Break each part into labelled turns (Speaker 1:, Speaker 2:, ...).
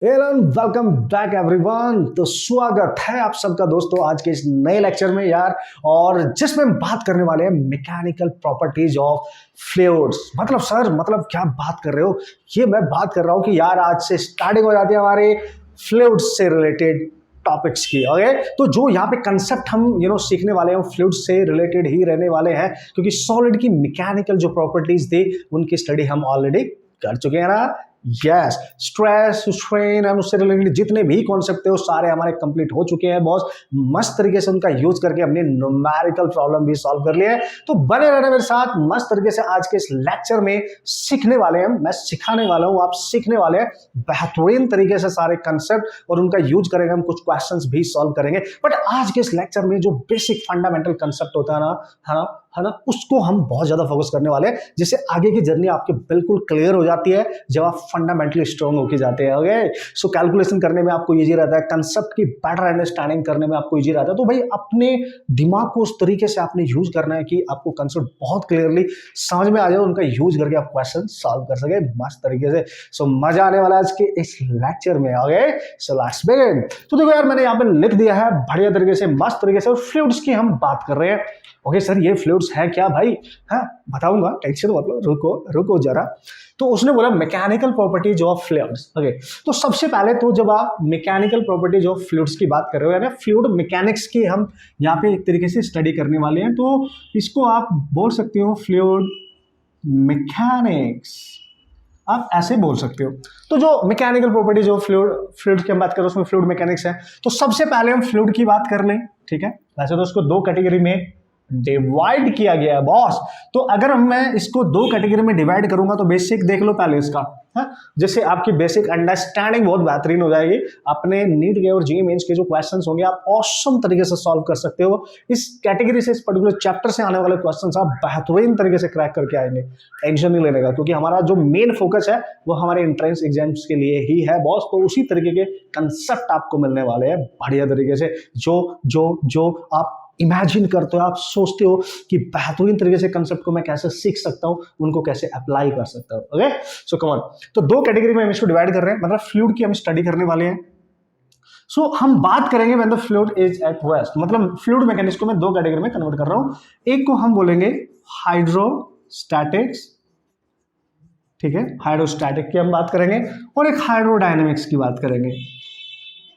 Speaker 1: Welcome back everyone. तो स्वागत है आप सबका दोस्तों आज के इस नए लेक्चर में यार, और जिसमें हम बात करने वाले हैं मैकेनिकल प्रॉपर्टीज ऑफ फ्लूइड्स। मतलब सर, मतलब क्या बात कर रहे हो? ये मैं बात कर रहा हूँ कि यार आज से स्टार्टिंग हो जाती है हमारे फ्लूइड्स से रिलेटेड टॉपिक्स की। ओके, तो जो यहाँ पे कंसेप्ट हम सीखने वाले हैं फ्लूइड्स से रिलेटेड ही रहने वाले हैं, क्योंकि सॉलिड की मैकेनिकल जो प्रॉपर्टीज थी उनकी स्टडी हम ऑलरेडी कर चुके हैं ना। यस, स्ट्रेस, स्ट्रेन एंड उससे रिलेटेड जितने भी कॉन्सेप्ट थे वो सारे हमारे कंप्लीट हो चुके हैं बॉस। मस्त तरीके से उनका यूज करके हमने न्यूमेरिकल प्रॉब्लम भी सॉल्व कर लिए हैं। तो बने रहने मेरे साथ, मस्त तरीके से आज के इस लेक्चर में सीखने वाले हैं, मैं सिखाने वाला हूं, आप सीखने वाले हैं बेहतरीन तरीके से सारे कंसेप्ट, और उनका यूज करेंगे, हम कुछ क्वेश्चंस भी सॉल्व करेंगे। बट आज के इस लेक्चर में जो बेसिक फंडामेंटल कंसेप्ट होता है ना, उसको हम बहुत ज्यादा फोकस करने वाले हैं, जिससे आगे की जर्नी आपकी बिल्कुल क्लियर हो जाती है जब आप फंडामेंटली स्ट्रांग होके जाते हैं। ओके, सो कैलकुलेशन करने में आपको इजी रहता है, कंसेप्ट की बेटर अंडरस्टैंडिंग करने में आपको इजी रहता है। तो भाई अपने दिमाग को उस तरीके से आपने यूज करना है कि आपको कंसेप्ट बहुत क्लियरली समझ में आ जाए, उनका यूज करके आप क्वेश्चन सॉल्व कर सके मस्त तरीके से। सो मजा आने वाला है आज के इस लेक्चर में। Okay, so let's begin. तो देखो यार, मैंने यहाँ पे लिख दिया है बढ़िया तरीके से, मस्त तरीके से, और फ्लूइड्स की हम बात कर रहे हैं। ओके सर, ये फ्लूइड्स है क्या भाई? हाँ बताऊंगा, टेंशन मत लो, रुको रुको जरा। तो उसने बोला mechanical properties of fluids. Okay, तो सबसे पहले तो जब आप मैकेनिकल प्रॉपर्टीज ऑफ फ्लूइड्स की बात कर रहे हो, यानी फ्लूइड मैकेनिक्स की हम यहाँ पे एक तरीके से स्टडी करने वाले हैं, तो इसको आप बोल सकते हो फ्लूइड मैकेनिक्स, आप ऐसे बोल सकते हो। तो जो मैकेनिकल प्रॉपर्टीज ऑफ फ्लूइड की हम बात करें उसमें फ्लूइड मैकेनिक्स है। तो सबसे पहले हम फ्लूइड की बात कर लें, ठीक है। वैसे तो उसको दो कैटेगरी में डिवाइड किया गया है बॉस। तो अगर मैं इसको दो कैटेगरी में डिवाइड करूंगा तो बेसिक देख लो पहले इसका, है जिससे आपकी बेसिक अंडरस्टैंडिंग बहुत बेहतरीन हो जाएगी। अपने नीट के और जेईई मेंस के जो क्वेश्चंस होंगे आप ऑसम तरीके से सॉल्व कर सकते हो। इस कैटेगरी से, इस पर्टिकुलर चैप्टर से आने वाले क्वेश्चंस आप बेहतरीन तरीके से क्रैक करके आएंगे। टेंशन नहीं लेने का, क्योंकि हमारा जो मेन फोकस है वो हमारे एंट्रेंस एग्जाम्स के लिए ही है बॉस। तो उसी तरीके के कंसेप्ट आपको मिलने वाले हैं बढ़िया तरीके से, जो आप इमेजिन करते हो, आप सोचते हो कि बेहतरीन तरीके से कंसेप्ट को मैं कैसे सीख सकता हूं, उनको कैसे अप्लाई कर सकता हूं। Okay, so come on. तो दो कैटेगरी में हम इसको डिवाइड कर रहे हैं, मतलब फ्लूइड की हम स्टडी करने वाले हैं। सो हम बात करेंगे when the fluid is at rest, मतलब फ्लूइड मैकेनिक्स को मैं दो कैटेगरी में कन्वर्ट कर रहा हूं। एक को हम बोलेंगे हाइड्रोस्टैटिक्स, ठीक है, हाइड्रोस्टैटिक की हम बात करेंगे, और एक हाइड्रोडायनेमिक्स की बात करेंगे,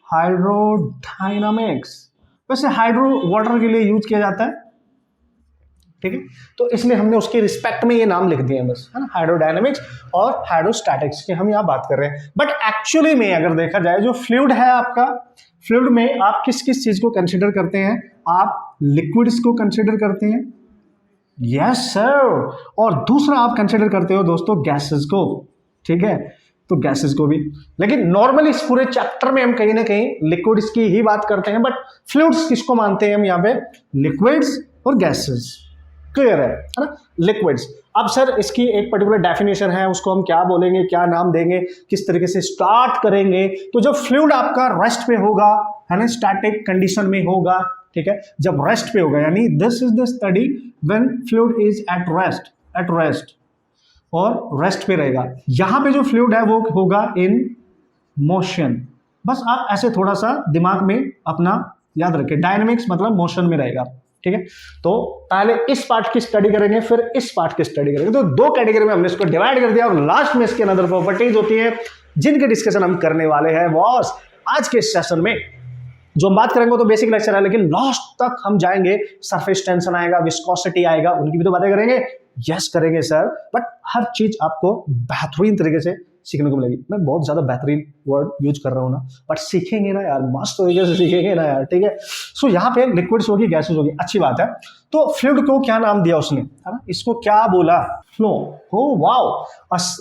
Speaker 1: हाइड्रोडायनामिक्स। वैसे हाइड्रो वाटर के लिए यूज किया जाता है, ठीक है, तो इसलिए हमने उसके रिस्पेक्ट में ये नाम लिख दिए हैं बस, है ना, हाइड्रोडायनेमिक्स और हाइड्रोस्टैटिक्स की हम यहाँ बात कर रहे हैं। बट एक्चुअली में अगर देखा जाए, जो फ्लूइड है आपका, फ्लूइड में आप किस किस चीज को कंसिडर करते हैं? आप लिक्विड्स को कंसिडर करते हैं, यस सर, और दूसरा आप कंसिडर करते हो दोस्तों गैसेस को, ठीक है, तो गैसेस को भी। लेकिन नॉर्मली इस पूरे चैप्टर में हम कहीं ना कहीं लिक्विड्स की ही बात करते हैं, बट फ्लूइड्स किसको मानते हैं हम यहाँ पे? लिक्विड्स और गैसेस। क्लियर है ना? लिक्विड्स। अब सर इसकी एक पर्टिकुलर डेफिनेशन है, उसको हम क्या बोलेंगे, क्या नाम देंगे, किस तरीके से स्टार्ट करेंगे? तो जब फ्लूइड आपका रेस्ट पे होगा, है ना, स्टैटिक कंडीशन में होगा, ठीक है, जब रेस्ट पे होगा, यानी this is the study when fluid is at rest और रेस्ट पे रहेगा। यहां पे जो फ्लूइड है वो होगा इन मोशन। बस आप ऐसे थोड़ा सा दिमाग में अपना याद रखें, डायनेमिक्स मतलब मोशन में रहेगा, ठीक है। तो पहले इस पार्ट की स्टडी करेंगे, फिर इस पार्ट की स्टडी करेंगे। तो दो कैटेगरी में हमने इसको डिवाइड कर दिया, और लास्ट में इसके अनदर प्रॉपर्टीज होती है जिनके डिस्कशन हम करने वाले हैं बॉस आज के सेशन में। जो हम बात करेंगे तो बेसिक लेक्चर है, लेकिन लास्ट तक हम जाएंगे, सरफेस टेंशन आएगा, विस्कोसिटी आएगा, उनकी भी तो बातें करेंगे। यस करेंगे सर, बट हर चीज आपको बेहतरीन तरीके से सीखने को मिलेगी। मैं बहुत ज्यादा बेहतरीन वर्ड यूज कर रहा हूँ ना, बट सीखेंगे ना यार, मस्त तरीके से सीखेंगे ना यार, ठीक है। सो यहाँ पे लिक्विड्स होगी, गैसेस होगी, अच्छी बात है। तो फ्लूइड को क्या नाम दिया उसने, है ना, इसको क्या बोला? फ्लो। हो wow,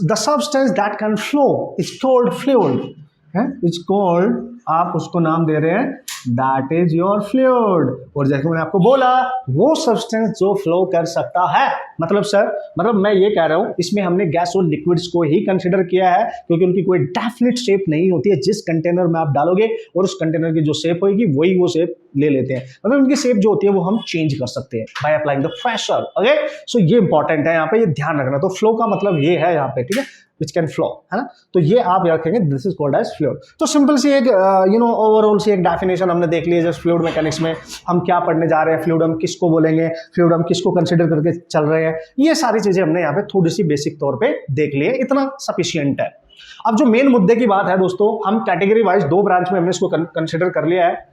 Speaker 1: the substance that can flow is called fluid, है, इज कॉल्ड, आप उसको नाम दे रहे हैं दैट इज योर फ्लूइड। और जैसे मैंने आपको बोला, वो सब्सटेंस जो फ्लो कर सकता है, मतलब सर, मतलब मैं ये कह रहा हूं इसमें हमने गैस और लिक्विड्स को ही कंसीडर किया है, क्योंकि उनकी कोई डेफिनेट शेप नहीं होती है। जिस कंटेनर में आप डालोगे और उस कंटेनर की जो शेप होगी वही वो शेप ले लेते हैं, मतलब उनकी शेप जो होती है वो हम चेंज कर सकते हैं by applying the pressure. Okay, so ये इंपॉर्टेंट है यहाँ पे, ये ध्यान रखना। तो फ्लो का मतलब ये है यहाँ पे, ठीक है, विच कैन फ्लो, है ना, तो ये आप याद रखेंगे, this is called as fluid. तो सिंपल सी एक ओवरऑल सी एक डेफिनेशन हमने देख ली है जस्ट फ्लूइड मैकेनिक्स में हम क्या पढ़ने जा रहे हैं, फ्लूइड हम किसको बोलेंगे, फ्लूइड हम किसको कंसिडर करके चल रहे हैं, ये सारी चीजें हमने यहाँ पे थोड़ी सी बेसिक तौर पे देख ली है, इतना सफिशियंट है। अब जो मेन मुद्दे की बात है दोस्तों, हम कैटेगरी वाइज दो ब्रांच में हमने इसको कंसिडर कर लिया है,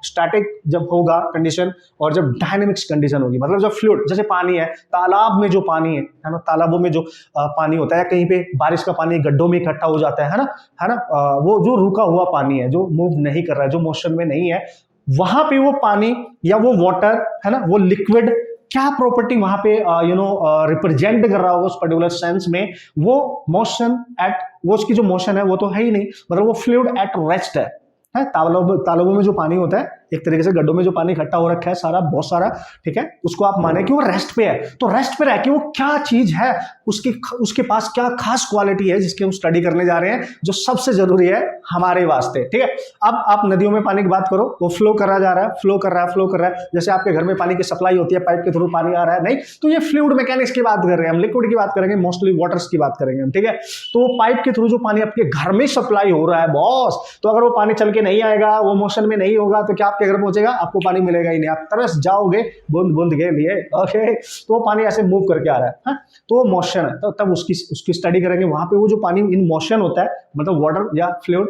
Speaker 1: स्टैटिक जब होगा कंडीशन और जब डायनेमिक्स कंडीशन होगी, मतलब जब फ्लूइड जैसे पानी है, तालाब में जो पानी है ना, तालाबों में जो पानी होता है, कहीं पे बारिश का पानी गड्ढों में इकट्ठा हो जाता है ना, वो जो रुका हुआ पानी है, जो मूव नहीं कर रहा है, जो मोशन में नहीं है, वहां पे वो पानी या वो वाटर है ना, वो लिक्विड क्या प्रॉपर्टी वहां पे रिप्रेजेंट कर रहा होगा उस पर्टिकुलर सेंस में, वो मोशन एट, वो उसकी जो मोशन है वो तो है ही नहीं, मतलब वो फ्लूइड एट रेस्ट है। तालाबों में जो पानी होता है, एक तरीके से गड्ढों में जो पानी इकट्ठा हो रखा है सारा, बहुत सारा, ठीक है, उसको आप माने कि वो रेस्ट पे है। तो रेस्ट पे रह के वो क्या चीज है, उसके पास क्या खास क्वालिटी है जिसकी हम स्टडी करने जा रहे हैं, जो सबसे जरूरी है हमारे वास्ते, ठीक है। अब आप नदियों में पानी की बात करो, वो फ्लो करा जा रहा है, फ्लो कर रहा है, जैसे आपके घर में पानी की सप्लाई होती है, पाइप के थ्रू पानी आ रहा है, नहीं, तो ये फ्लूइड मैकेनिक्स की बात कर रहे हैं हम, लिक्विड की बात करेंगे, मोस्टली वाटर्स की बात करेंगे हम, ठीक है। तो पाइप के थ्रू जो पानी आपके घर में सप्लाई हो रहा है बॉस, तो अगर वो पानी चल के नहीं आएगा, वो मोशन में नहीं होगा, तो क्या आपके घर पहुंचेगा, आपको पानी मिलेगा ही नहीं, आप तरस जाओगे बूंद बूंद के लिए। ओके, तो वो पानी ऐसे मूव करके आ रहा है, तो वो मोशन है, तो तब उसकी स्टडी करेंगे। वहां पे वो जो पानी इन मोशन होता है, मतलब वाटर या फ्लूइड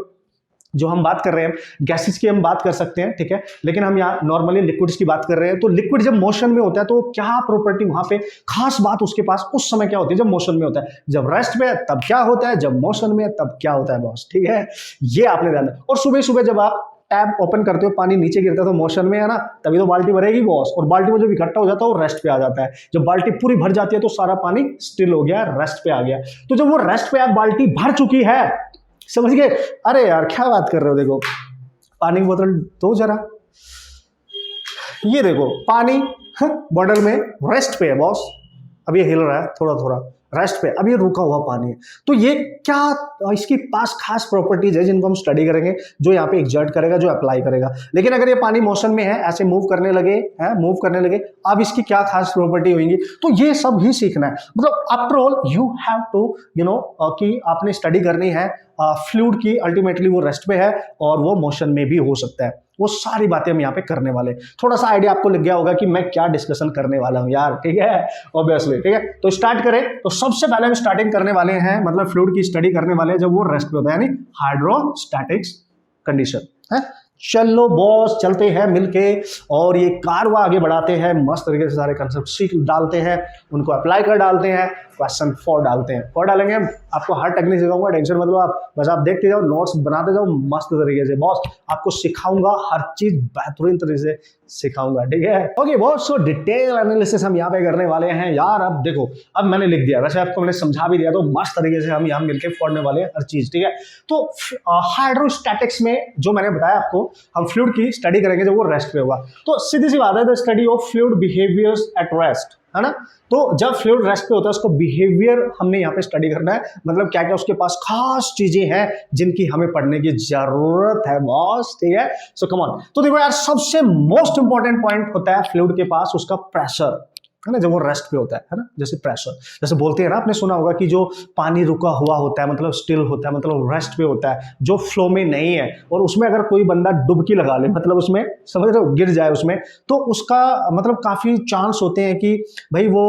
Speaker 1: जो हम बात कर रहे हैं, गैसेस की हम बात कर सकते हैं, ठीक है, लेकिन हम यहाँ नॉर्मली लिक्विड्स की बात कर रहे हैं। तो लिक्विड जब मोशन में होता है तो क्या प्रॉपर्टी वहां पे खास बात उसके पास उस समय क्या होती है, जब मोशन में होता है, जब रेस्ट में है तब क्या होता है, जब मोशन में है तब क्या होता है बॉस, ठीक है, ये आपने ध्यान। और सुबह सुबह जब आप टैप ओपन करते हो, पानी नीचे गिरता है तो मोशन में है ना, तभी तो बाल्टी भरेगी बॉस, और बाल्टी में जब इकट्ठा हो जाता है वो रेस्ट पे आ जाता है। जब बाल्टी पूरी भर जाती है तो सारा पानी स्टिल हो गया, रेस्ट पे आ गया। तो जब वो रेस्ट पे बाल्टी भर चुकी है, समझ गए, अरे यार क्या बात कर रहे हो, देखो पानी की बोतल दो जरा, ये देखो पानी बॉटल में रेस्ट पे है बॉस, अब ये हिल रहा है थोड़ा थोड़ा, रेस्ट पे, अब ये रुका हुआ पानी है। तो ये क्या इसके पास खास प्रॉपर्टीज है जिनको हम स्टडी करेंगे, जो यहाँ पे एग्जर्ट करेगा, जो अप्लाई करेगा। लेकिन अगर ये पानी मोशन में है, ऐसे मूव करने लगे, अब इसकी क्या खास प्रॉपर्टी होंगी, तो ये सब ही सीखना है। मतलब after all you have to कि आपने स्टडी करनी है फ्लूइड की, अल्टीमेटली वो रेस्ट पे है और वो मोशन में भी हो सकता है, वो सारी बातें हम यहाँ पे करने वाले। थोड़ा सा आइडिया आपको लग गया होगा कि मैं क्या डिस्कशन करने वाला हूँ यार, ठीक है, ऑब्वियसली, ठीक है। तो स्टार्ट करें, तो सबसे पहले हम स्टार्टिंग करने वाले हैं, मतलब फ्लूइड की स्टडी करने वाले हैं जब वो रेस्ट पे होता है, यानी हाइड्रोस्टैटिक्स कंडीशन है। चलो बॉस, चलते हैं मिलके और ये कारवा आगे बढ़ाते हैं, मस्त तरीके से सारे कंसेप्ट सीख डालते हैं, उनको अप्लाई कर डालते हैं, क्वेश्चन 4 डालते हैं। 4 डालेंगे हम, आपको हर टेक्निक सिखाऊंगा, टेंशन मतलब आप बस आप देखते जाओ, नोट्स बनाते जाओ मस्त तरीके से बॉस, आपको सिखाऊंगा हर चीज बेहतरीन तरीके से सिखाऊंगा, ठीक है। ओके बॉस, सो डिटेल एनालिसिस हम यहाँ पे करने वाले हैं यार। अब देखो, अब मैंने लिख दिया, वैसे आपको मैंने समझा भी दिया, तो मस्त तरीके से हम यहाँ मिलकर पढ़ने वाले हैं हर चीज, ठीक है। तो हाइड्रोस्टैटिक्स में जो मैंने बताया आपको, हम फ्लूइड की स्टडी करेंगे जब वो रेस्ट पे होगा। तो सीधी सी बात है, the study of fluid behaviours at rest, है ना। तो जब फ्लूइड रेस्ट पे होता है उसको बिहेवियर हमने यहाँ पे स्टडी करना है, मतलब क्या क्या उसके पास खास चीजें हैं जिनकी हमें पढ़ने की जरूरत है बॉस, ठीक है। सो कम ऑन, तो देखो यार, सबसे मोस्ट इंपॉर्टेंट पॉइंट होता है फ्लूइड के पास उसका प्रेशर, है ना, जब वो रेस्ट पे होता है ना। जैसे प्रेशर, जैसे बोलते हैं ना, आपने सुना होगा कि जो पानी रुका हुआ होता है, मतलब स्टिल होता है, मतलब रेस्ट पे होता है, जो फ्लो में नहीं है, और उसमें अगर कोई बंदा डुबकी लगा ले, मतलब उसमें समझ रहे हो, गिर जाए उसमें, तो उसका मतलब काफी चांस होते हैं कि भाई वो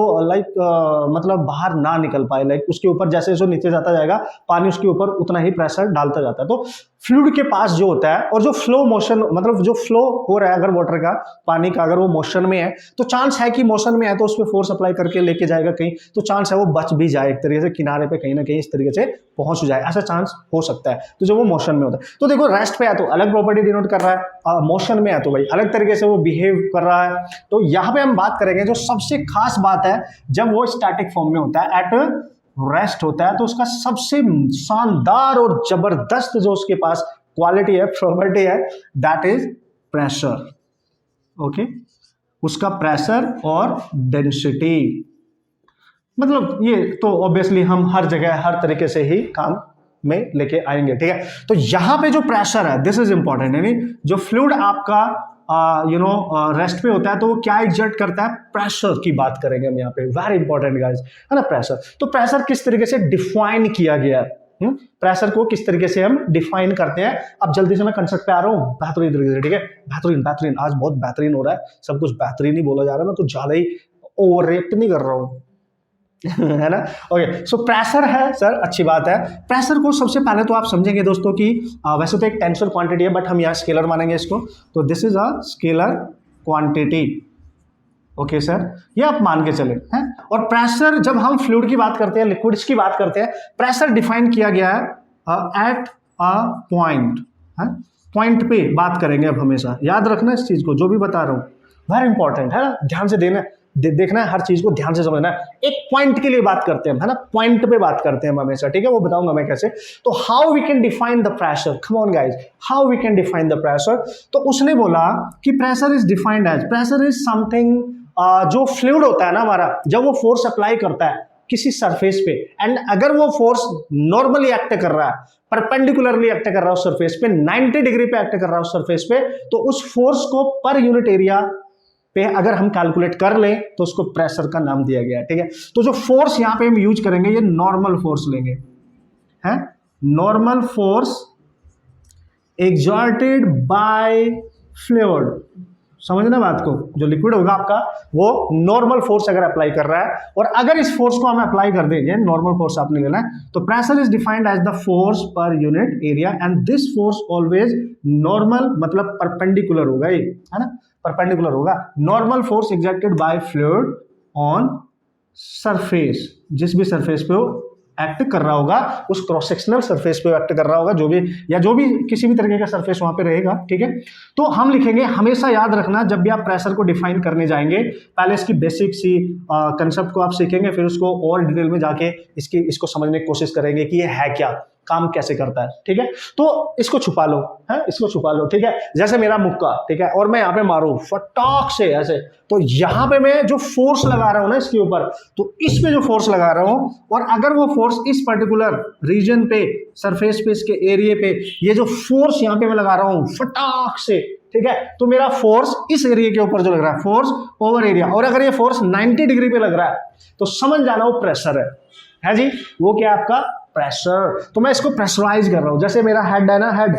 Speaker 1: मतलब बाहर ना निकल पाए, उसके ऊपर जैसे जो नीचे जाता जाएगा पानी, उसके ऊपर उतना ही प्रेशर डालता जाता है। तो फ्लूइड के पास जो होता है, और जो फ्लो मोशन, मतलब जो फ्लो हो रहा है अगर वाटर का, पानी का, अगर वो मोशन में है, तो चांस है कि मोशन में है तो उसमें फोर्स अप्लाई करके लेके जाएगा कहीं, तो चांस है वो बच भी जाए, एक तरीके से किनारे पे कहीं ना कहीं इस तरीके से पहुंच जाए, ऐसा चांस हो सकता है। तो जब वो मोशन में होता है, तो देखो रेस्ट पे है तो अलग प्रॉपर्टी डिनोट कर रहा है, मोशन में है तो भाई अलग तरीके से वो बिहेव कर रहा है। तो यहाँ पे हम बात करेंगे जो सबसे खास बात है, जब वो स्टैटिक फॉर्म में होता है, एट रेस्ट होता है, तो उसका सबसे शानदार और जबरदस्त जो उसके पास क्वालिटी है, प्रॉपर्टी है, दैट इज प्रेशर। ओके, उसका प्रेशर और डेंसिटी, मतलब ये तो ऑब्वियसली हम हर जगह हर तरीके से ही काम में लेके आएंगे, ठीक है। तो यहां पे जो प्रेशर है, दिस इज इंपॉर्टेंट, यानी जो फ्लूइड आपका रेस्ट पे होता है तो वो क्या एग्जर्ट करता है, प्रेशर की बात करेंगे हम यहाँ पे, वेरी इंपॉर्टेंट गाइस, है ना प्रेशर। तो प्रेशर किस तरीके से डिफाइन किया गया है, प्रेशर को किस तरीके से हम डिफाइन करते हैं। अब जल्दी से मैं कंसेप्ट पे आ रहा हूँ बेहतरीन तरीके से, ठीक है, बेहतरीन बेहतरीन, आज बहुत बेहतरीन हो रहा है, सब कुछ बेहतरीन ही बोला जा रहा है, मैं कुछ ज्यादा ही ओवर रेट नहीं कर रहा हूँ है ना। ओके, सो प्रेशर है सर, अच्छी बात है। प्रेशर को सबसे पहले तो आप समझेंगे दोस्तों कि वैसे तो एक टेंसर क्वांटिटी है, बट हम यहाँ स्केलर मानेंगे इसको, तो this is a scalar quantity. Okay sir, ये आप मान के चले हैं। और प्रेशर, जब हम फ्लूइड की बात करते हैं, लिक्विड्स की बात करते हैं, प्रेशर डिफाइन किया गया है एट अ पॉइंट, पॉइंट पे बात करेंगे अब, हमेशा याद रखना इस चीज को, जो भी बता रहा हूँ वेरी इंपॉर्टेंट है ना, ध्यान से देना, देखना है हर चीज को, ध्यान से समझना है। एक पॉइंट के लिए बात करते हैं, है ना, पॉइंट पे बात करते हैं हम हमेशा, ठीक है, वो बताऊंगा मैं कैसे। तो how we can define the pressure, come on guys, how we can define the pressure. तो उसने बोला कि pressure is defined as, pressure is something, जो फ्लूइड होता है ना हमारा, जब वो फोर्स अप्लाई करता है किसी सरफेस पे, एंड अगर वो फोर्स नॉर्मली एक्ट कर रहा है, परपेंडिकुलरली एक्ट कर रहा है उस सरफेस पे, 90 डिग्री पे एक्ट कर रहा है उस सरफेस पे, तो उस फोर्स को पर यूनिट एरिया पे अगर हम कैलकुलेट कर लें तो उसको प्रेशर का नाम दिया गया है, ठीक है। तो जो फोर्स यहां पे हम यूज करेंगे, ये नॉर्मल फोर्स लेंगे, है normal force exerted by fluid, समझना बात को, जो लिक्विड होगा आपका वो नॉर्मल फोर्स अगर अप्लाई कर रहा है, और अगर इस फोर्स को हम अप्लाई कर देंगे, नॉर्मल फोर्स आपने लेना है, तो pressure is defined as the force per unit area, and this force always normal, मतलब परपेंडिकुलर होगा, ये है ना, परपेंडिकुलर होगा, normal force exerted by fluid on surface, जिस भी सरफेस पे वो एक्ट कर रहा होगा, उस क्रॉस सेक्शनल सरफेस पे एक्ट कर रहा होगा, जो भी, या जो भी किसी भी तरीके का सरफेस वहां पे रहेगा, ठीक है। तो हम लिखेंगे, हमेशा याद रखना, जब भी आप प्रेशर को डिफाइन करने जाएंगे, पहले इसकी बेसिक सी कंसेप्ट को आप सीखेंगे, फिर उसको और डिटेल में जाके इसको समझने की कोशिश करेंगे कि ये है क्या, काम कैसे करता है, ठीक है। तो इसको छुपा लो, है इसको छुपा लो, ठीक है। जैसे मेरा मुक्का, ठीक है, और मैं यहाँ पे मारूं फटाक से ऐसे, तो यहाँ पे मैं जो फोर्स लगा रहा हूं ना इसके ऊपर, तो इस पे जो फोर्स लगा रहा हूं, और अगर वो फोर्स इस पर्टिकुलर रीजन पे, सरफेस पे, इसके एरिया पे, ये जो फोर्स यहाँ पे मैं लगा रहा हूं फटाक से, ठीक है, तो मेरा फोर्स इस एरिया के ऊपर जो लग रहा है, फोर्स ओवर एरिया, और अगर ये फोर्स 90 डिग्री पे लग रहा है, तो समझ जाना वो प्रेशर है जी, वो क्या आपका प्रेशर। तो मैं इसको प्रेशराइज कर रहा हूं, जैसे मेरा हेड है ना, हेड,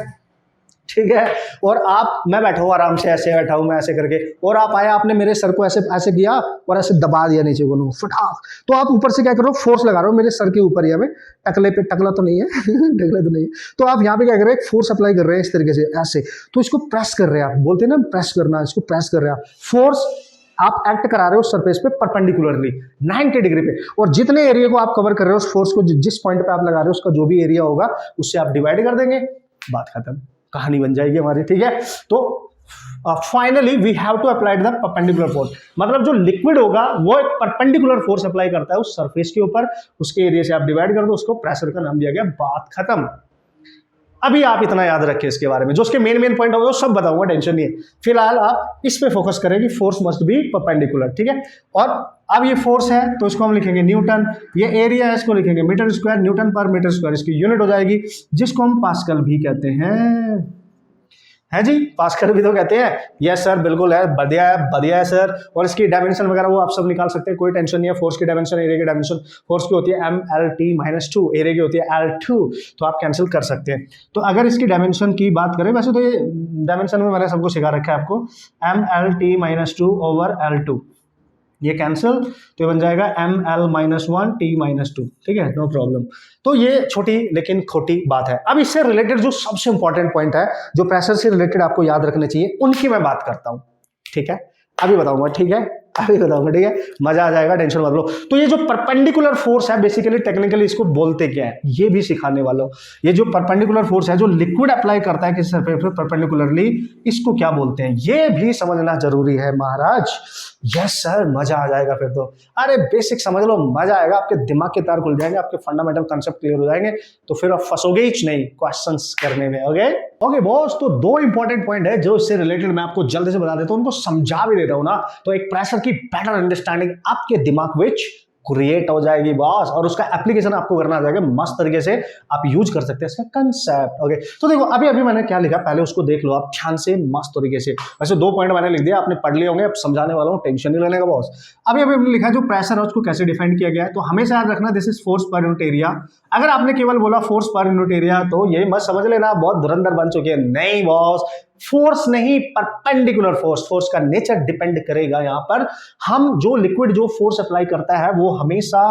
Speaker 1: ठीक है, और आप, मैं बैठा हूँ आराम से, ऐसे बैठा हूँ मैं ऐसे करके, और आप आया, आपने मेरे सर को ऐसे ऐसे किया और ऐसे दबा दिया नीचे को फटाक, तो आप ऊपर से क्या कर रहे हो, फोर्स लगा रहे हो मेरे सर के ऊपर, या में टकले पे, टकला तो नहीं है टकला तो नहीं है, तो आप यहाँ पे क्या कर रहे हैं, फोर्स अप्लाई कर रहे हैं इस तरीके से ऐसे, तो इसको प्रेस कर रहे हैं आप, बोलते हैं ना प्रेस करना, इसको प्रेस कर रहे हैं आप, फोर्स आप एक्ट करा रहे हो सरफेस पे परपेंडिकुलरली 90 डिग्री पे, और जितने एरिया को आप कवर कर रहे हो, उस फोर्स को जिस पॉइंट पे आप लगा रहे हो, उसका जो भी एरिया होगा उससे आप डिवाइड कर देंगे, बात खत्म, कहानी बन जाएगी हमारी, ठीक है। तो finally we have to apply the perpendicular force, मतलब जो लिक्विड होगा वो एक परपेंडिकुलर फोर्स अप्लाई करता है उस सरफेस के ऊपर, उसके एरिया से आप डिवाइड कर दो, उसको प्रेशर का नाम दिया गया, बात खत्म। अभी आप इतना याद रखिए इसके बारे में, जो उसके मेन पॉइंट होगा सब बताऊंगा, टेंशन नहीं है, फिलहाल आप इस पे फोकस करें कि फोर्स मस्ट बी परपेंडिकुलर, ठीक है। और अब ये फोर्स है तो इसको हम लिखेंगे न्यूटन, ये एरिया है इसको लिखेंगे मीटर स्क्वायर, न्यूटन पर मीटर स्क्वायर इसकी यूनिट हो जाएगी, जिसको हम पास्कल भी कहते हैं, है जी, पास्कल भी तो कहते हैं, यस सर बिल्कुल है, बढ़िया है सर। और इसकी डायमेंशन वगैरह वो आप सब निकाल सकते हैं, कोई टेंशन नहीं है। फोर्स की डायमेंशन, एरिया की डायमेंशन, फोर्स की होती है MLT-2, एरिया की होती है L2, तो आप कैंसिल कर सकते हैं। तो अगर इसकी डायमेंशन की बात करें, वैसे तो ये डायमेंशन में मैंने सबको सिखा रखा है आपको, MLT-2/L2, ये कैंसिल, तो ये बन जाएगा ML-1T-2, ठीक है, नो प्रॉब्लम। तो ये छोटी लेकिन खोटी बात है। अब इससे रिलेटेड जो सबसे इंपॉर्टेंट पॉइंट है, जो प्रेशर से रिलेटेड आपको याद रखने चाहिए, उनकी मैं बात करता हूं, ठीक है, अभी बताऊंगा, ठीक है, अभी बताऊंगा, ठीक है, मजा आ जाएगा, टेंशन मत लो। तो ये जो परपेंडिकुलर फोर्स है, बेसिकली टेक्निकली इसको बोलते क्या है, ये भी सिखाने वाला हूं। ये जो परपेंडिकुलर फोर्स है, जो लिक्विड अप्लाई करता है किसी सरफेस पर परपेंडिकुलरली, इसको क्या बोलते हैं, ये भी समझना जरूरी है महाराज। यस सर, मजा आ जाएगा फिर तो, अरे बेसिक समझ लो, मजा आएगा, आपके दिमाग के तार खुल जाएंगे, आपके फंडामेंटल कंसेप्ट क्लियर हो जाएंगे, तो फिर आप फंसोगे ही नहीं क्वेश्चंस करने में। ओके बॉस, तो दो इंपॉर्टेंट पॉइंट है जो इससे रिलेटेड मैं आपको जल्दी से बता देता हूं, उनको समझा भी देता हूं ना, तो एक प्रेशर की बेटर अंडरस्टैंडिंग आपके दिमाग विच क्रिएट हो जाएगी बॉस, और उसका एप्लीकेशन आपको करना आ जाएगा मस्त तरीके से, आप यूज कर सकते हैं इसका कंसेप्ट। ओके, तो देखो अभी अभी मैंने क्या लिखा, पहले उसको देख लो आप ध्यान से मस्त तरीके से। वैसे 2 पॉइंट मैंने लिख दिया, आपने पढ़ लिए होंगे, अब समझाने वाला हूँ, टेंशन नहीं लेने का बॉस। अभी अभी हमने लिखा जो प्रेशर है उसको कैसे डिफाइन किया गया है, तो हमेशा याद रखना this is force per unit area. अगर आपने केवल बोला फोर्स पर यूनिट एरिया तो ये मत समझ लेना बहुत धुरंधर बन चुके हैं, नहीं बॉस, फोर्स नहीं, परपेंडिकुलर फोर्स। फोर्स का नेचर डिपेंड करेगा यहाँ पर। हम जो लिक्विड जो फोर्स अप्लाई करता है वो हमेशा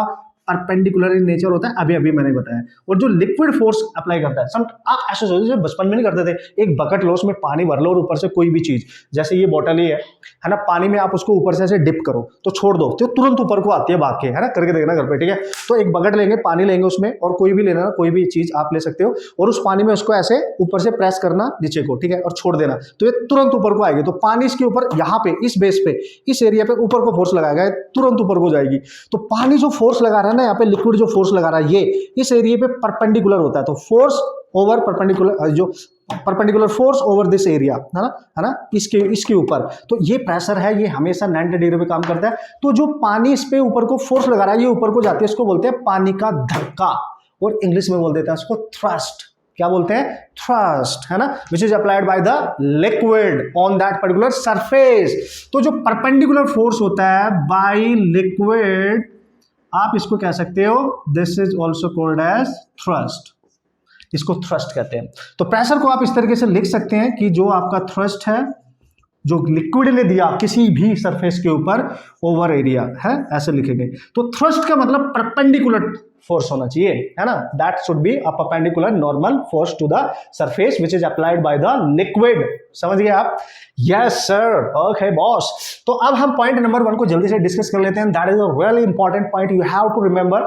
Speaker 1: परपेंडिकुलर इन नेचर होता है, अभी अभी मैंने बताया। और जो लिक्विड फोर्स अप्लाई करता है, आप ऐसे सोचो जैसे बचपन में नहीं करते थे, एक बकेट लो, उसमें पानी भर लो और ऊपर से कोई भी चीज, जैसे ये बोतल ही है ना, पानी में आप उसको ऊपर से ऐसे डिप करो तो छोड़ दो तो तुरंत ऊपर को आती है भाग के, है ना, करके देखना घर पे, ठीक है। तो एक बकेट लेंगे, पानी लेंगे उसमें, और कोई भी लेना, कोई भी चीज आप ले सकते हो, और उस पानी में उसको ऐसे ऊपर से प्रेस करना नीचे को, ठीक है, और छोड़ देना, तो ये तुरंत ऊपर को आएगी। तो पानी इसके ऊपर यहाँ पे इस बेस पे इस एरिया पे ऊपर को फोर्स लगाएगा, तुरंत ऊपर को जाएगी। तो पानी जो फोर्स लगा रहा है ना यहाँ पे, लिक्विड जो फोर्स लगा रहा है ये इस एरिया पे परपेंडिकुलर होता है, तो फोर्स ओवर परपेंडिकुलर, जो perpendicular force over this area, है ना, इसके ऊपर। तो ये प्रेशर है, ये हमेशा 90 डिग्री पे काम करता है। तो जो पानी इस पे ऊपर को फोर्स लगा रहा है, ये ऊपर को जाती है, इसको बोलते हैं पानी का धक्का, और इंग्लिश में बोल देते हैं इसको थ्रस्ट। क्या बोलते हैं? थ्रस्ट, है ना, विच is applied by the liquid on that particular surface. तो जो परपेंडिकुलर फोर्स होता है बाय लिक्विड, आप इसको कह सकते हो this is also called as thrust, इसको थ्रस्ट कहते हैं। तो प्रेशर को आप इस तरीके से लिख सकते हैं कि जो आपका थ्रस्ट है, जो लिक्विड ने दिया किसी भी सरफेस के ऊपर ओवर एरिया है, ऐसे लिखेंगे। तो थ्रस्ट का मतलब परपेंडिकुलर फोर्स होना चाहिए, है ना, that should be a perpendicular normal force to the surface which is applied by the liquid. समझ गए आप? Yes sir, okay boss. तो अब हम पॉइंट नंबर 1 को जल्दी से डिस्कस कर लेते हैं। That is a really important point, you have to remember,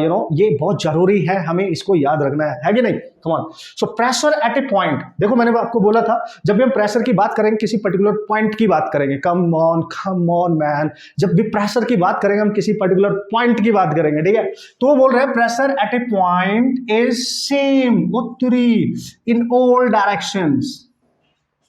Speaker 1: you know, ये बहुत जरूरी है, हमें इसको याद रखना है कि नहीं? Come on. So pressure at A point, देखो मैंने आपको बोला था जब भी हम प्रेशर की बात करेंगे, किसी पर्टिकुलर पॉइंट की बात करेंगे, कम ऑन मैन, जब भी प्रेशर की बात करेंगे हम किसी पर्टिकुलर पॉइंट की बात करेंगे, ठीक है। तो वो बोल रहे हैं pressure at A point is same उत्तरी इन ऑल डायरेक्शंस,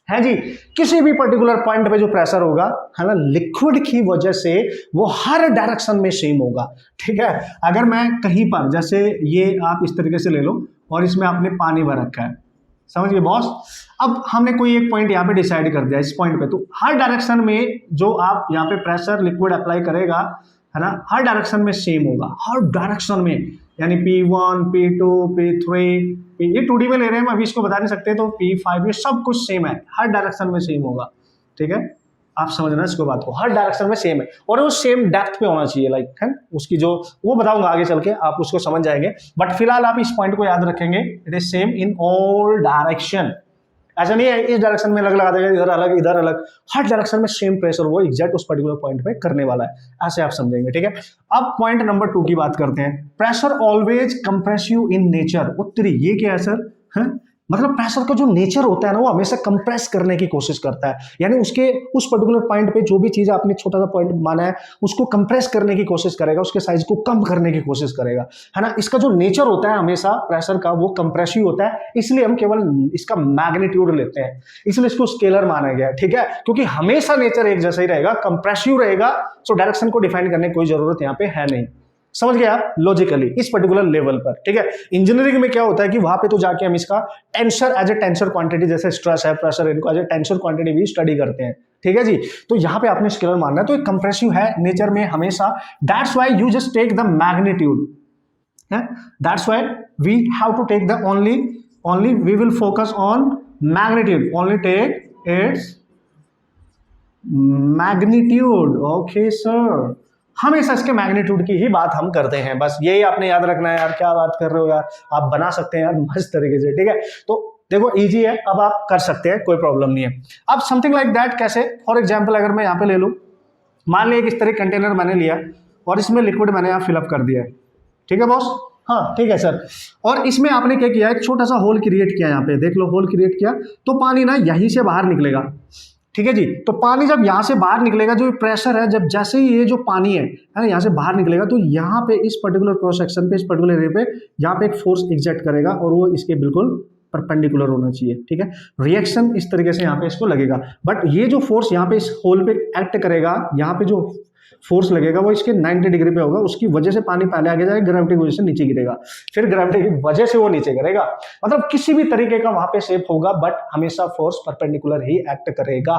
Speaker 1: है जी। किसी भी पर्टिकुलर पॉइंट पे जो प्रेशर होगा, है ना, लिक्विड की वजह से वो हर डायरेक्शन में सेम होगा, ठीक है। अगर मैं कहीं पर, जैसे ये आप इस तरीके से ले लो और इसमें आपने पानी भर रखा है, समझ गए बॉस। अब हमने कोई एक पॉइंट यहाँ पे डिसाइड कर दिया इस पॉइंट पे, तो हर डायरेक्शन में जो आप यहाँ पे प्रेशर लिक्विड अप्लाई करेगा, है ना, हर डायरेक्शन में सेम होगा, हर डायरेक्शन में, यानी P1, P2, P3, ये 2D में ले रहे हैं, हम अभी इसको बता नहीं सकते, तो P5, ये सब कुछ सेम है, हर डायरेक्शन में सेम होगा, ठीक है। आप समझना इसको बात को, हर डायरेक्शन में सेम है, और वो सेम डेप्थ पे होना चाहिए, लाइक है उसकी जो, वो बताऊंगा आगे चल के, आप उसको समझ जाएंगे। बट फिलहाल आप इस पॉइंट को याद रखेंगे, it is same in all direction. ऐसा नहीं है इस डायरेक्शन में अलग लगा देगा, इधर अलग इधर अलग, हर डायरेक्शन में सेम प्रेशर वो एग्जैक्ट उस पर्टिकुलर पॉइंट पे करने वाला है, ऐसे आप समझेंगे, ठीक है। अब पॉइंट नंबर 2 की बात करते हैं। Pressure always compressive in nature. उत्तरी, ये क्या है सर? है मतलब प्रेशर का जो नेचर होता है ना, वो हमेशा कंप्रेस करने की कोशिश करता है, यानी उसके उस पर्टिकुलर पॉइंट पे जो भी चीज आपने छोटा सा पॉइंट माना है उसको कंप्रेस करने की कोशिश करेगा, उसके साइज को कम करने की कोशिश करेगा, है ना। इसका जो नेचर होता है हमेशा प्रेशर का, वो कंप्रेसिव होता है, इसलिए हम केवल इसका मैग्नीट्यूड लेते हैं, इसलिए इसको स्केलर माना गया है, ठीक है, क्योंकि हमेशा नेचर एक जैसा ही रहेगा, कंप्रेसिव रहेगा। सो डायरेक्शन को डिफाइन करने की कोई जरूरत यहाँ पे है नहीं। समझ गए आप लॉजिकली इस पर्टिकुलर लेवल पर, ठीक है। इंजीनियरिंग में क्या होता है कि वहां पे तो जाके हम इसका tensor as a tensor quantity, जैसे स्ट्रेस है, प्रेशर है, इनको एज ए टेंसर क्वांटिटी भी स्टडी करते हैं, ठीक है जी। तो यहाँ पे आपने स्केलर मानना है, तो एक कंप्रेसिव है नेचर में हमेशा, that's why you just take the magnitude, है, that's why we have to take the only we will focus on magnitude, only take its magnitude. Okay sir, हमेशा इसके मैग्नीट्यूड की ही बात हम करते हैं, बस यही आपने याद रखना है। यार क्या बात कर रहे हो यार, आप बना सकते हैं यार मस्त तरीके से, ठीक है। तो देखो इजी है, अब आप कर सकते हैं, कोई प्रॉब्लम नहीं है। अब समथिंग लाइक दैट कैसे, फॉर एग्जाम्पल अगर मैं यहाँ पे ले लूँ, मान लिया इस तरह कंटेनर मैंने लिया और इसमें लिक्विड मैंने यहाँ फिलअप कर दिया है, ठीक है बॉस, हाँ ठीक है सर। और इसमें आपने क्या किया, एक छोटा सा होल क्रिएट किया, यहाँ पे देख लो होल क्रिएट किया, तो पानी ना यहीं से बाहर निकलेगा, ठीक है जी। तो पानी जब यहाँ से बाहर निकलेगा, जो प्रेशर है, जब जैसे ही ये जो पानी है ना यहाँ से बाहर निकलेगा, तो यहाँ पे इस पर्टिकुलर क्रॉस सेक्शन पे, इस पर्टिकुलर एरिया पे, यहाँ पे एक फोर्स एग्जर्ट करेगा और वो इसके बिल्कुल परपेंडिकुलर होना चाहिए, ठीक है। रिएक्शन इस तरीके से यहाँ पे इसको लगेगा, बट ये जो फोर्स यहाँ पे इस होल पे एक्ट करेगा, यहाँ पे जो फोर्स लगेगा वो इसके 90 डिग्री पे होगा, उसकी वजह से पानी पहले आगे जाएगा, ग्रेविटी की वजह से नीचे गिरेगा, फिर ग्रेविटी की वजह से वो नीचे गिरेगा। मतलब किसी भी तरीके का वहां पे शेप होगा बट हमेशा फोर्स परपेंडिकुलर ही एक्ट करेगा।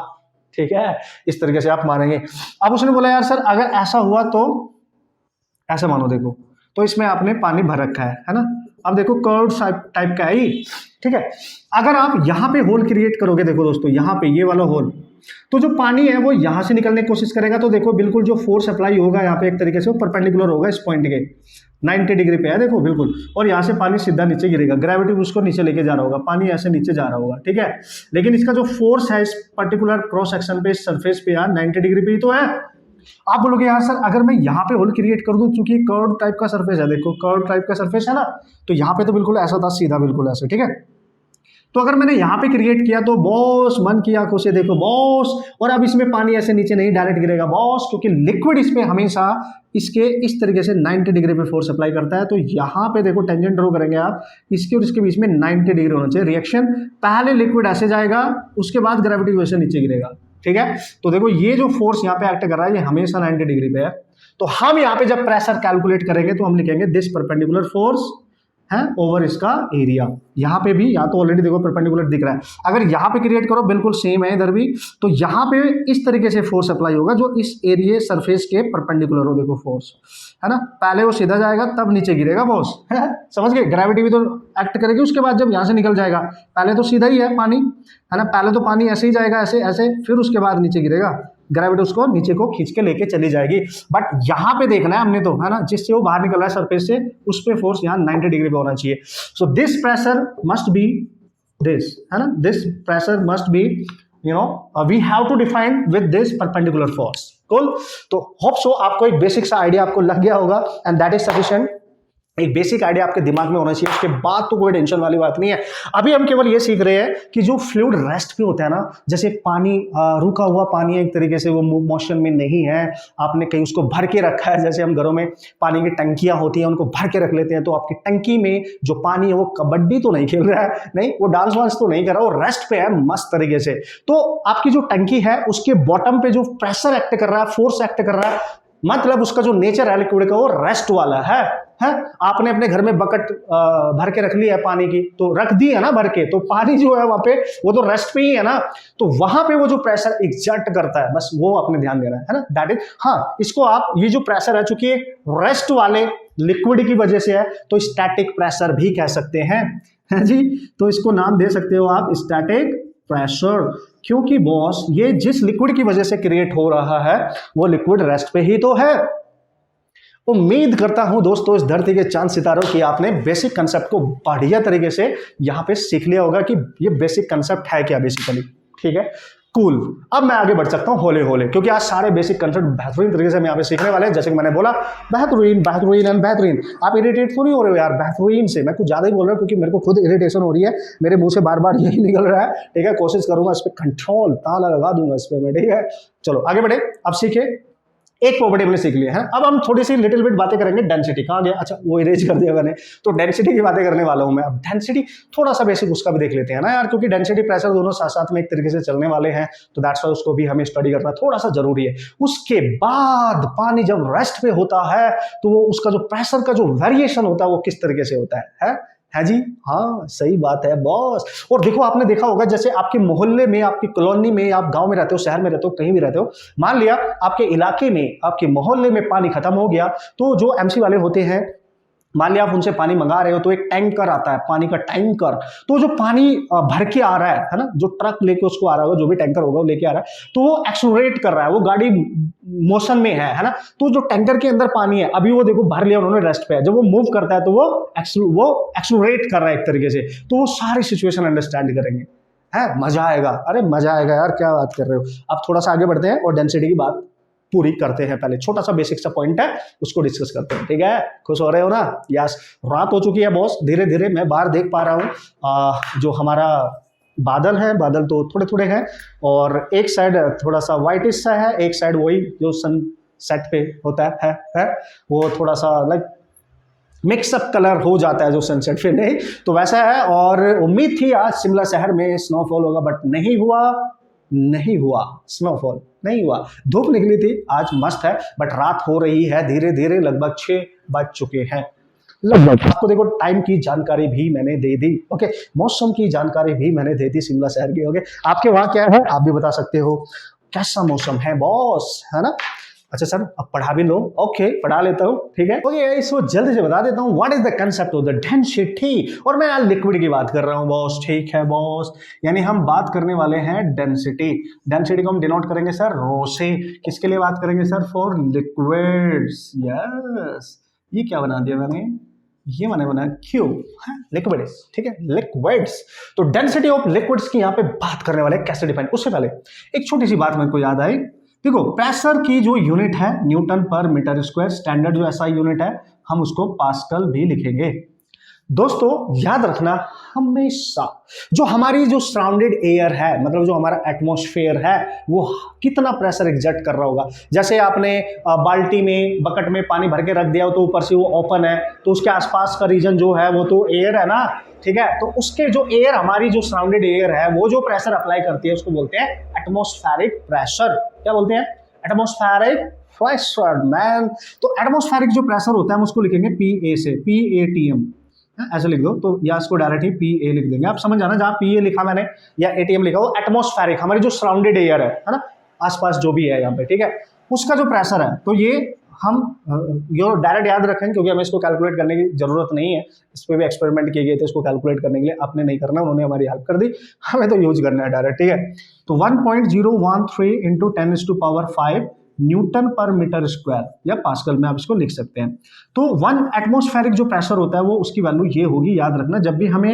Speaker 1: ठीक है, इस तरीके से आप मानेंगे। अब उसने बोला यार सर अगर ऐसा हुआ तो ऐसा मानो, देखो तो इसमें आपने पानी भर रखा है ना। अब देखो कर्व टाइप का है ये, ठीक है। अगर आप यहाँ पे होल क्रिएट करोगे, देखो दोस्तों यहाँ पे ये वाला होल, तो जो पानी है वो यहाँ से निकलने की कोशिश करेगा, तो देखो बिल्कुल जो फोर्स अप्लाई होगा यहाँ पे एक तरीके से वो परपेंडिकुलर होगा इस पॉइंट के, 90 डिग्री पे है देखो बिल्कुल, और यहाँ से पानी सीधा नीचे गिरेगा, ग्रेविटी उसको नीचे लेके जा रहा होगा, पानी ऐसे नीचे जा रहा होगा, ठीक है। लेकिन इसका जो फोर्स है इस पर्टिकुलर क्रॉस सेक्शन पे, इस सरफेस पे यार 90 डिग्री पे ही तो है। आप बोलोगे यार सर अगर मैं यहाँ पे होल क्रिएट कर दूं, चूंकि कर्व टाइप का सरफेस है, देखो कर्व टाइप का सरफेस है ना, तो यहाँ पे तो बिल्कुल ऐसा था सीधा, बिल्कुल ऐसे, ठीक है। तो अगर मैंने यहाँ पे क्रिएट किया तो बॉस मन की आंखों से देखो बॉस, और अब इसमें पानी ऐसे नीचे नहीं डायरेक्ट गिरेगा बॉस, क्योंकि लिक्विड इस पे हमेशा इसके इस तरीके से 90 डिग्री पे फोर्स अप्लाई करता है। तो यहाँ पे देखो टेंजेंट ड्रॉ करेंगे आप, इसके और इसके बीच में 90 डिग्री होना चाहिए रिएक्शन। पहले लिक्विड ऐसे जाएगा, उसके बाद ग्रेविटी की वजह से नीचे गिरेगा, ठीक है। तो देखो ये जो फोर्स यहाँ पे एक्ट कर रहा है ये हमेशा 90 डिग्री पे है। तो हम यहाँ पे जब प्रेशर कैलकुलेट करेंगे तो हम लिखेंगे दिस परपेंडिकुलर फोर्स है ओवर इसका एरिया। यहाँ पे भी यहाँ तो ऑलरेडी देखो परपेंडिकुलर दिख रहा है, अगर यहाँ पे क्रिएट करो बिल्कुल सेम है इधर भी, तो यहाँ पे इस तरीके से फोर्स अप्लाई होगा जो इस एरिया सरफेस के परपेंडिकुलर हो, देखो फोर्स है ना। पहले वो सीधा जाएगा तब नीचे गिरेगा बॉस, समझ गए। ग्रेविटी भी तो एक्ट करेगी उसके बाद जब यहाँ से निकल जाएगा, पहले तो सीधा ही है पानी है ना, पहले तो पानी ऐसे ही जाएगा ऐसे ऐसे, फिर उसके बाद नीचे गिरेगा, ग्रेविटी उसको नीचे को खींच के लेके चली जाएगी। बट यहाँ पे देखना है हमने तो, है ना, जिससे वो बाहर निकल रहा है सरफेस से उस पे फोर्स यहाँ 90 डिग्री पे होना चाहिए। So this pressure must be this, है ना, this pressure must be you know we have to define with this perpendicular force. Cool. तो होप सो आपको एक बेसिक सा आइडिया आपको लग गया होगा एंड दैट इज सफिशिएंट। एक बेसिक आइडिया आपके दिमाग में होना चाहिए, उसके बाद तो कोई टेंशन वाली बात नहीं है। अभी हम केवल ये सीख रहे हैं कि जो फ्लूइड रेस्ट पे होता है ना, जैसे पानी रुका हुआ पानी है एक तरीके से, वो मोशन में नहीं है, आपने कहीं उसको भर के रखा है, जैसे हम घरों में पानी की टंकियां होती हैं उनको भर के रख लेते हैं, तो आपकी टंकी में जो पानी है वो कबड्डी तो नहीं खेल रहा है, नहीं वो डांस वांस तो नहीं कर रहा, वो रेस्ट पे है मस्त तरीके से। तो आपकी जो टंकी है उसके बॉटम पे जो प्रेशर एक्ट कर रहा है, फोर्स एक्ट कर रहा है, मतलब उसका जो नेचर है लिक्विड का वो रेस्ट वाला है। आपने अपने घर में बकेट भर के रख ली है पानी की, तो रख दी है ना भर के, तो पानी जो है वहां पे वो तो रेस्ट पे ही है ना, तो वहां पे वो जो प्रेशर एग्जर्ट करता है बस वो आपने ध्यान देना है ना, दैट इज। हाँ, इसको आप ये जो प्रेशर है चूंकि रेस्ट वाले लिक्विड की वजह से है तो स्टैटिक प्रेशर भी कह सकते हैं, है जी। तो इसको नाम दे सकते हो आप स्टैटिक प्रेशर, क्योंकि बॉस ये जिस लिक्विड की वजह से क्रिएट हो रहा है वो लिक्विड रेस्ट पे ही तो है। उम्मीद करता हूं दोस्तों इस धरती के चांद सितारों की आपने बेसिक कंसेप्ट को बढ़िया तरीके से यहां पे सीख लिया होगा कि ये बेसिक कंसेप्ट है क्या बेसिकली, ठीक है। कूल। अब मैं आगे बढ़ सकता हूं होले होले, क्योंकि आज सारे बेसिक कंसेप्ट बेहतरीन तरीके से हम यहाँ पे सीखने वाले हैं। जैसे कि मैंने बोला बेहतरीन बेहतरीन एंड बेहतरीन। आप इरिटेट तो नहीं हो रहे हो यार बेहतरीन से, मैं कुछ ज्यादा ही बोल रहा हूँ क्योंकि मेरे को खुद इरिटेशन हो रही है, मेरे मुंह से बार बार यही निकल रहा है, ठीक है। कोशिश करूंगा इस पर कंट्रोल ताला लगा दूंगा इस पर मैं, ठीक है। चलो आगे बढ़े। अब सीखे एक प्रॉपर्टी हमने सीख लिया है, अब हम थोड़ी सी लिटिल बिट बातें करेंगे डेंसिटी। कहाँ गया, अच्छा वो इरेज कर दिया मैंने, तो डेंसिटी की बातें करने वाला हूं मैं। अब डेंसिटी थोड़ा सा बेसिक उसका भी देख लेते हैं ना यार, क्योंकि डेंसिटी प्रेशर दोनों साथ साथ में एक तरीके से चलने वाले हैं, तो दैट्स व्हाई उसको भी हमें स्टडी करना थोड़ा सा जरूरी है। उसके बाद पानी जब रेस्ट पे होता है तो वो उसका जो प्रेशर का जो वेरिएशन होता है वो किस तरीके से होता है जी। हाँ सही बात है बॉस। और देखो आपने देखा होगा जैसे आपके मोहल्ले में, आपकी कॉलोनी में, आप गांव में रहते हो, शहर में रहते हो, कहीं भी रहते हो, मान लिया आपके इलाके में, आपके मोहल्ले में पानी खत्म हो गया, तो जो एमसी वाले होते हैं, मान लिया आप उनसे पानी मंगा रहे हो तो एक टैंकर आता है, पानी का टैंकर, तो जो पानी भर के आ रहा है ना, जो ट्रक लेके उसको आ रहा होगा, जो भी टैंकर होगा वो लेके आ रहा है, तो वो एक्सलरेट कर रहा है, वो गाड़ी मोशन में है ना। तो जो टैंकर के अंदर पानी है अभी वो देखो भर लिया उन्होंने रेस्ट पे है, जब वो मूव करता है तो वो एक्सलरेट कर रहा है एक तरीके से, तो वो सारी सिचुएशन अंडरस्टैंड करेंगे, है मजा आएगा। अरे मजा आएगा यार, क्या बात कर रहे हो। अब थोड़ा सा आगे बढ़ते हैं और डेंसिटी की बात पूरी करते हैं। पहले छोटा सा बेसिक सा पॉइंट है उसको डिस्कस करते हैं, ठीक है। खुश हो रहे हो ना। यस, रात हो चुकी है बॉस, धीरे धीरे मैं बाहर देख पा रहा हूँ जो हमारा बादल है, बादल तो थोड़े थोड़े हैं, और एक साइड थोड़ा सा व्हाइटिश सा है, एक साइड वही जो सन सेट पे होता है वो थोड़ा सा लाइक मिक्सअप कलर हो जाता है जो सनसेट पे, नहीं तो वैसा है। और उम्मीद थी आज शिमला शहर में स्नोफॉल होगा बट नहीं हुआ, नहीं हुआ, स्नोफॉल नहीं हुआ। धूप निकली थी, आज मस्त है, बट रात हो रही है धीरे धीरे, लगभग 6 बज चुके हैं लगभग। आपको देखो टाइम की जानकारी भी मैंने दे दी, ओके। मौसम की जानकारी भी मैंने दे दी शिमला शहर की, ओके। आपके वहां क्या है आप भी बता सकते हो, कैसा मौसम है बॉस, है ना। अच्छा सर अब पढ़ा भी लो, ओके पढ़ा लेता हूँ, ठीक है। ओके इसको जल्दी से बता देता हूँ, what is the concept of the density. और मैं यार लिक्विड की बात कर रहा हूँ बॉस, ठीक है बॉस। यानी हम बात करने वाले हैं डेंसिटी। डेंसिटी को हम डिनोट करेंगे सर रो से। किसके लिए बात करेंगे सर, फॉर लिक्विड्स, यस। ये क्या बना दिया मैंने, ये मैंने बनाया क्यूब, लिक्विड्स, ठीक है, लिक्विड्स। तो डेंसिटी ऑफ लिक्विड्स की यहाँ पे बात करने वाले, कैसे डिफाइन। उससे पहले एक छोटी सी बात मेरे को याद आई। देखो प्रेशर की जो यूनिट है न्यूटन पर मीटर स्क्वायर, स्टैंडर्ड जो ऐसा यूनिट है हम उसको पास्कल भी लिखेंगे। दोस्तों याद रखना हमेशा, जो हमारी जो सराउंडेड एयर है, मतलब जो हमारा एटमॉस्फेयर है, वो कितना प्रेशर एग्जर्ट कर रहा होगा। जैसे आपने बाल्टी में बकेट में पानी भर के रख दिया हो, तो ऊपर से वो ओपन है, तो उसके आसपास का रीजन जो है वो तो एयर है ना, ठीक है। तो उसके जो एयर, हमारी जो सराउंडेड एयर है, वो जो प्रेशर अप्लाई करती है उसको बोलते हैं एटमॉस्फेरिक प्रेशर। क्या बोलते हैं, एटमॉस्फेरिक प्रेशर मैन। तो एटमॉस्फेरिक जो प्रेशर होता है हम उसको लिखेंगे PA से, PATM, ऐसे लिख दो। तो या इसको डायरेक्ट ही PA लिख देंगे, आप समझ जाना, जहां PA लिखा मैंने या ATM लिखा वो एटमॉस्फेरिक, हमारी जो सराउंडेड एयर है ना, आसपास जो भी है यहाँ पे, ठीक है, उसका जो प्रेशर है। तो ये हम डायरेक्ट याद रखें, क्योंकि हमें इसको कैलकुलेट करने की जरूरत नहीं है। इस पर भी एक्सपेरिमेंट किए गए थे इसको कैलकुलेट करने के लिए, आपने नहीं करना, उन्होंने हमारी हेल्प कर दी, हमें तो यूज करना है डायरेक्ट, ठीक है। तो 1.013 इंटू 10⁵ न्यूटन पर मीटर स्क्वायर या पास्कल में आप इसको लिख सकते हैं। तो 1 एटमॉस्फेरिक जो प्रेशर होता है वो उसकी वैल्यू ये होगी, याद रखना। जब भी हमें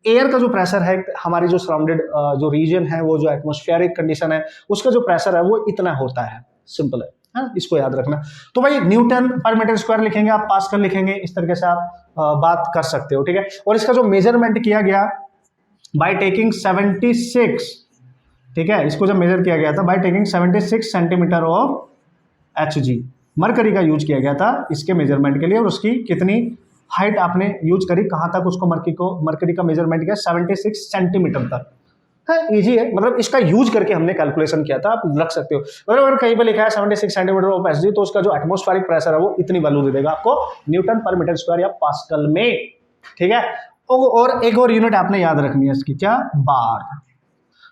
Speaker 1: एयर का जो प्रेशर है, हमारी जो सराउंडेड जो रीजन है, वो जो एटमॉस्फेरिक कंडीशन है, उसका जो प्रेशर है वो इतना होता है, सिंपल है, इसको याद रखना। तो भाई न्यूटन पर मीटर स्क्वायर लिखेंगे आप, पास्कल लिखेंगे, इस तरीके से आप बात कर सकते हो, ठीक है। और इसका जो मेजरमेंट किया गया बाय टेकिंग 76, ठीक है, इसको जब मेजर किया गया था by taking 76 centimetre of Hg, mercury का यूज किया गया था इसके मेजरमेंट के लिए। और उसकी कितनी हाइट आपने यूज करी, कहां तक उसको मरकरी का मेजरमेंट किया, 76 सेंटीमीटर तक है। इजी है, मतलब इसका यूज करके हमने कैलकुलेशन किया था, आप रख सकते हो। अगर कहीं पर लिखा है 76 सेंटीमीटर ऑफ Hg, तो उसका जो एटमॉस्फेरिक प्रेशर है वो इतनी वैल्यू दे देगा आपको न्यूटन पर मीटर स्क्वायर या पास्कल में, ठीक है। और एक और यूनिट आपने याद रखनी है इसकी, क्या, बार।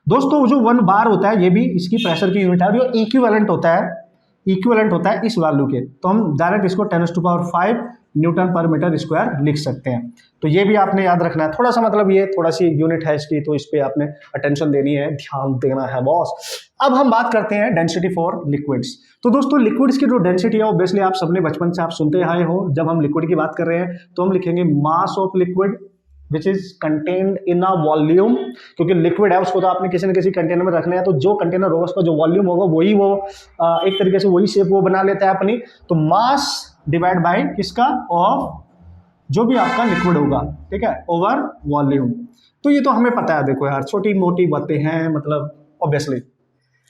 Speaker 1: दोस्तों जो 1 बार होता है ये भी इसकी प्रेशर की यूनिट है, और ये इक्विवेलेंट होता है इस वैल्यू के। तो हम डायरेक्ट इसको 10⁵ न्यूटन पर मीटर स्क्वायर लिख सकते हैं। तो ये भी आपने याद रखना है थोड़ा सा, मतलब ये थोड़ा सी यूनिट है इसकी, तो इस पे आपने अटेंशन देनी है, ध्यान देना है बॉस। अब हम बात करते हैं डेंसिटी फॉर लिक्विड्स। तो दोस्तों लिक्विड्स की जो डेंसिटी है ऑब्वियसली आप सबने बचपन से आप सुनते आए हो, जब हम लिक्विड की बात कर रहे हैं तो हम लिखेंगे mass of liquid which is contained in a volume. क्योंकि लिक्विड है उसको तो आपने किसी न किसी कंटेनर में रखना है, तो जो कंटेनर होगा उसका जो वॉल्यूम होगा वही वो एक तरीके से वही शेप वो बना लेता है अपनी। तो मास डिवाइड बाय किसका, ऑफ जो भी आपका लिक्विड होगा, ठीक है, ओवर वॉल्यूम। तो ये तो हमें पता है, देखो यार छोटी मोटी बातें हैं, मतलब ऑब्वियसली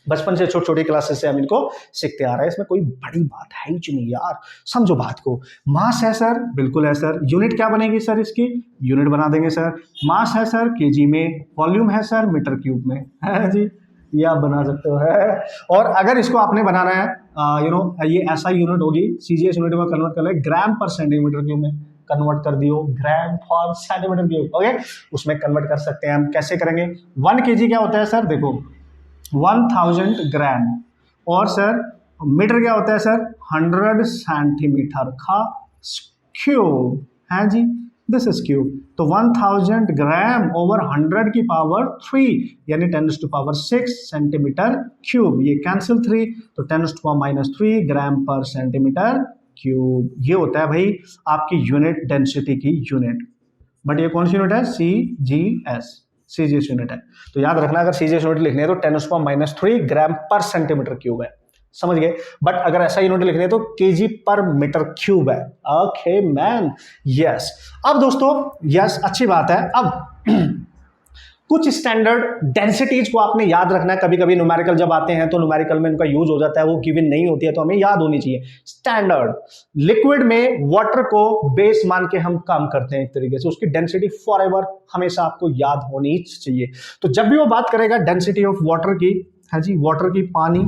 Speaker 1: बचपन से छोटी छोटी क्लासेस से हम इनको सीखते आ रहे हैं, इसमें कोई बड़ी बात है ही नहीं यार, समझो बात को। मास है सर, बिल्कुल है सर। यूनिट क्या बनेगी सर, इसकी यूनिट बना देंगे सर। मास है सर केजी में, वॉल्यूम है सर मीटर क्यूब में, है जी, ये आप बना सकते हो है। और अगर इसको आपने बनाना है ये ऐसा यूनिट होगी, सीजीएस यूनिट में कन्वर्ट कर ले, ग्राम पर सेंटीमीटर क्यूब में कन्वर्ट कर दियो, gram for centimetre cube, okay, उसमें कन्वर्ट कर सकते हैं हम। कैसे करेंगे, 1 kg क्या होता है सर, देखो 1000 ग्राम, और सर मीटर क्या होता है सर, 100 सेंटीमीटर का क्यूब, है जी, दिस इज क्यूब। तो 1000 ग्राम ओवर 100 की पावर 3 यानी 10⁻6 सेंटीमीटर क्यूब, ये कैंसिल 3, तो 10⁻³ ग्राम पर सेंटीमीटर क्यूब। ये होता है भाई आपकी यूनिट, डेंसिटी की यूनिट। बट ये कौन सी यूनिट है, सीजीएस यूनिट है। तो याद रखना अगर सीजीएस यूनिट लिखनी है तो 10⁻³ ग्राम पर सेंटीमीटर क्यूब है, समझ गए। बट अगर ऐसा यूनिट लिखनी है तो केजी पर मीटर क्यूब है, ओके मैन, यस। अब दोस्तों यस अच्छी बात है। अब कुछ स्टैंडर्ड डेंसिटीज को आपने याद रखना है। कभी कभी न्यूमेरिकल जब आते हैं तो न्यूमेरिकल में उनका यूज हो जाता है, वो गिवन नहीं होती है, तो हमें याद होनी चाहिए। स्टैंडर्ड लिक्विड में वाटर को बेस मान के हम काम करते हैं एक तरीके से, उसकी डेंसिटी फॉरएवर हमेशा आपको याद होनी चाहिए। तो जब भी वो बात करेगा डेंसिटी ऑफ वाटर की, है जी, वाटर की पानी,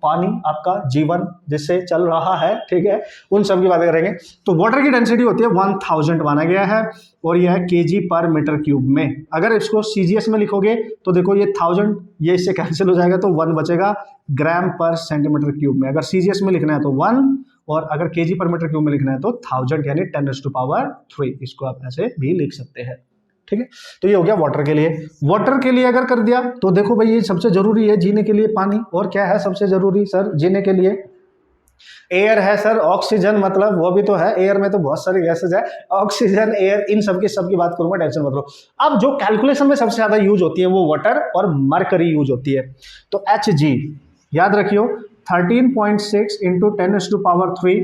Speaker 1: पानी आपका जीवन जिससे चल रहा है, ठीक है, उन सब की बातें करेंगे। तो वाटर की डेंसिटी होती है 1000 माना गया है और यह है केजी पर मीटर क्यूब में। अगर इसको सीजीएस में लिखोगे तो देखो ये 1000 ये इससे कैंसिल हो जाएगा तो 1 बचेगा ग्राम पर सेंटीमीटर क्यूब में। अगर सीजीएस में लिखना है तो 1 और अगर केजी पर मीटर क्यूब में लिखना है तो 1000 यानी 10⁻3। इसको आप ऐसे भी लिख सकते हैं, ठीक है। तो ये हो गया वाटर के लिए। वाटर के लिए अगर कर दिया तो देखो भाई ये सबसे जरूरी है जीने के लिए पानी, और क्या है सबसे जरूरी सर जीने के लिए? एयर है सर, ऑक्सीजन मतलब वो भी तो है, एयर में तो बहुत सारी गैसेज है, ऑक्सीजन एयर इन सबकी बात करूंगा, टेंशन मत लो। अब जो कैलकुलेशन में सबसे ज्यादा यूज होती है वो वाटर और मरकरी यूज होती है। तो Hg याद रखियो 13.6 इंटू 10⁻³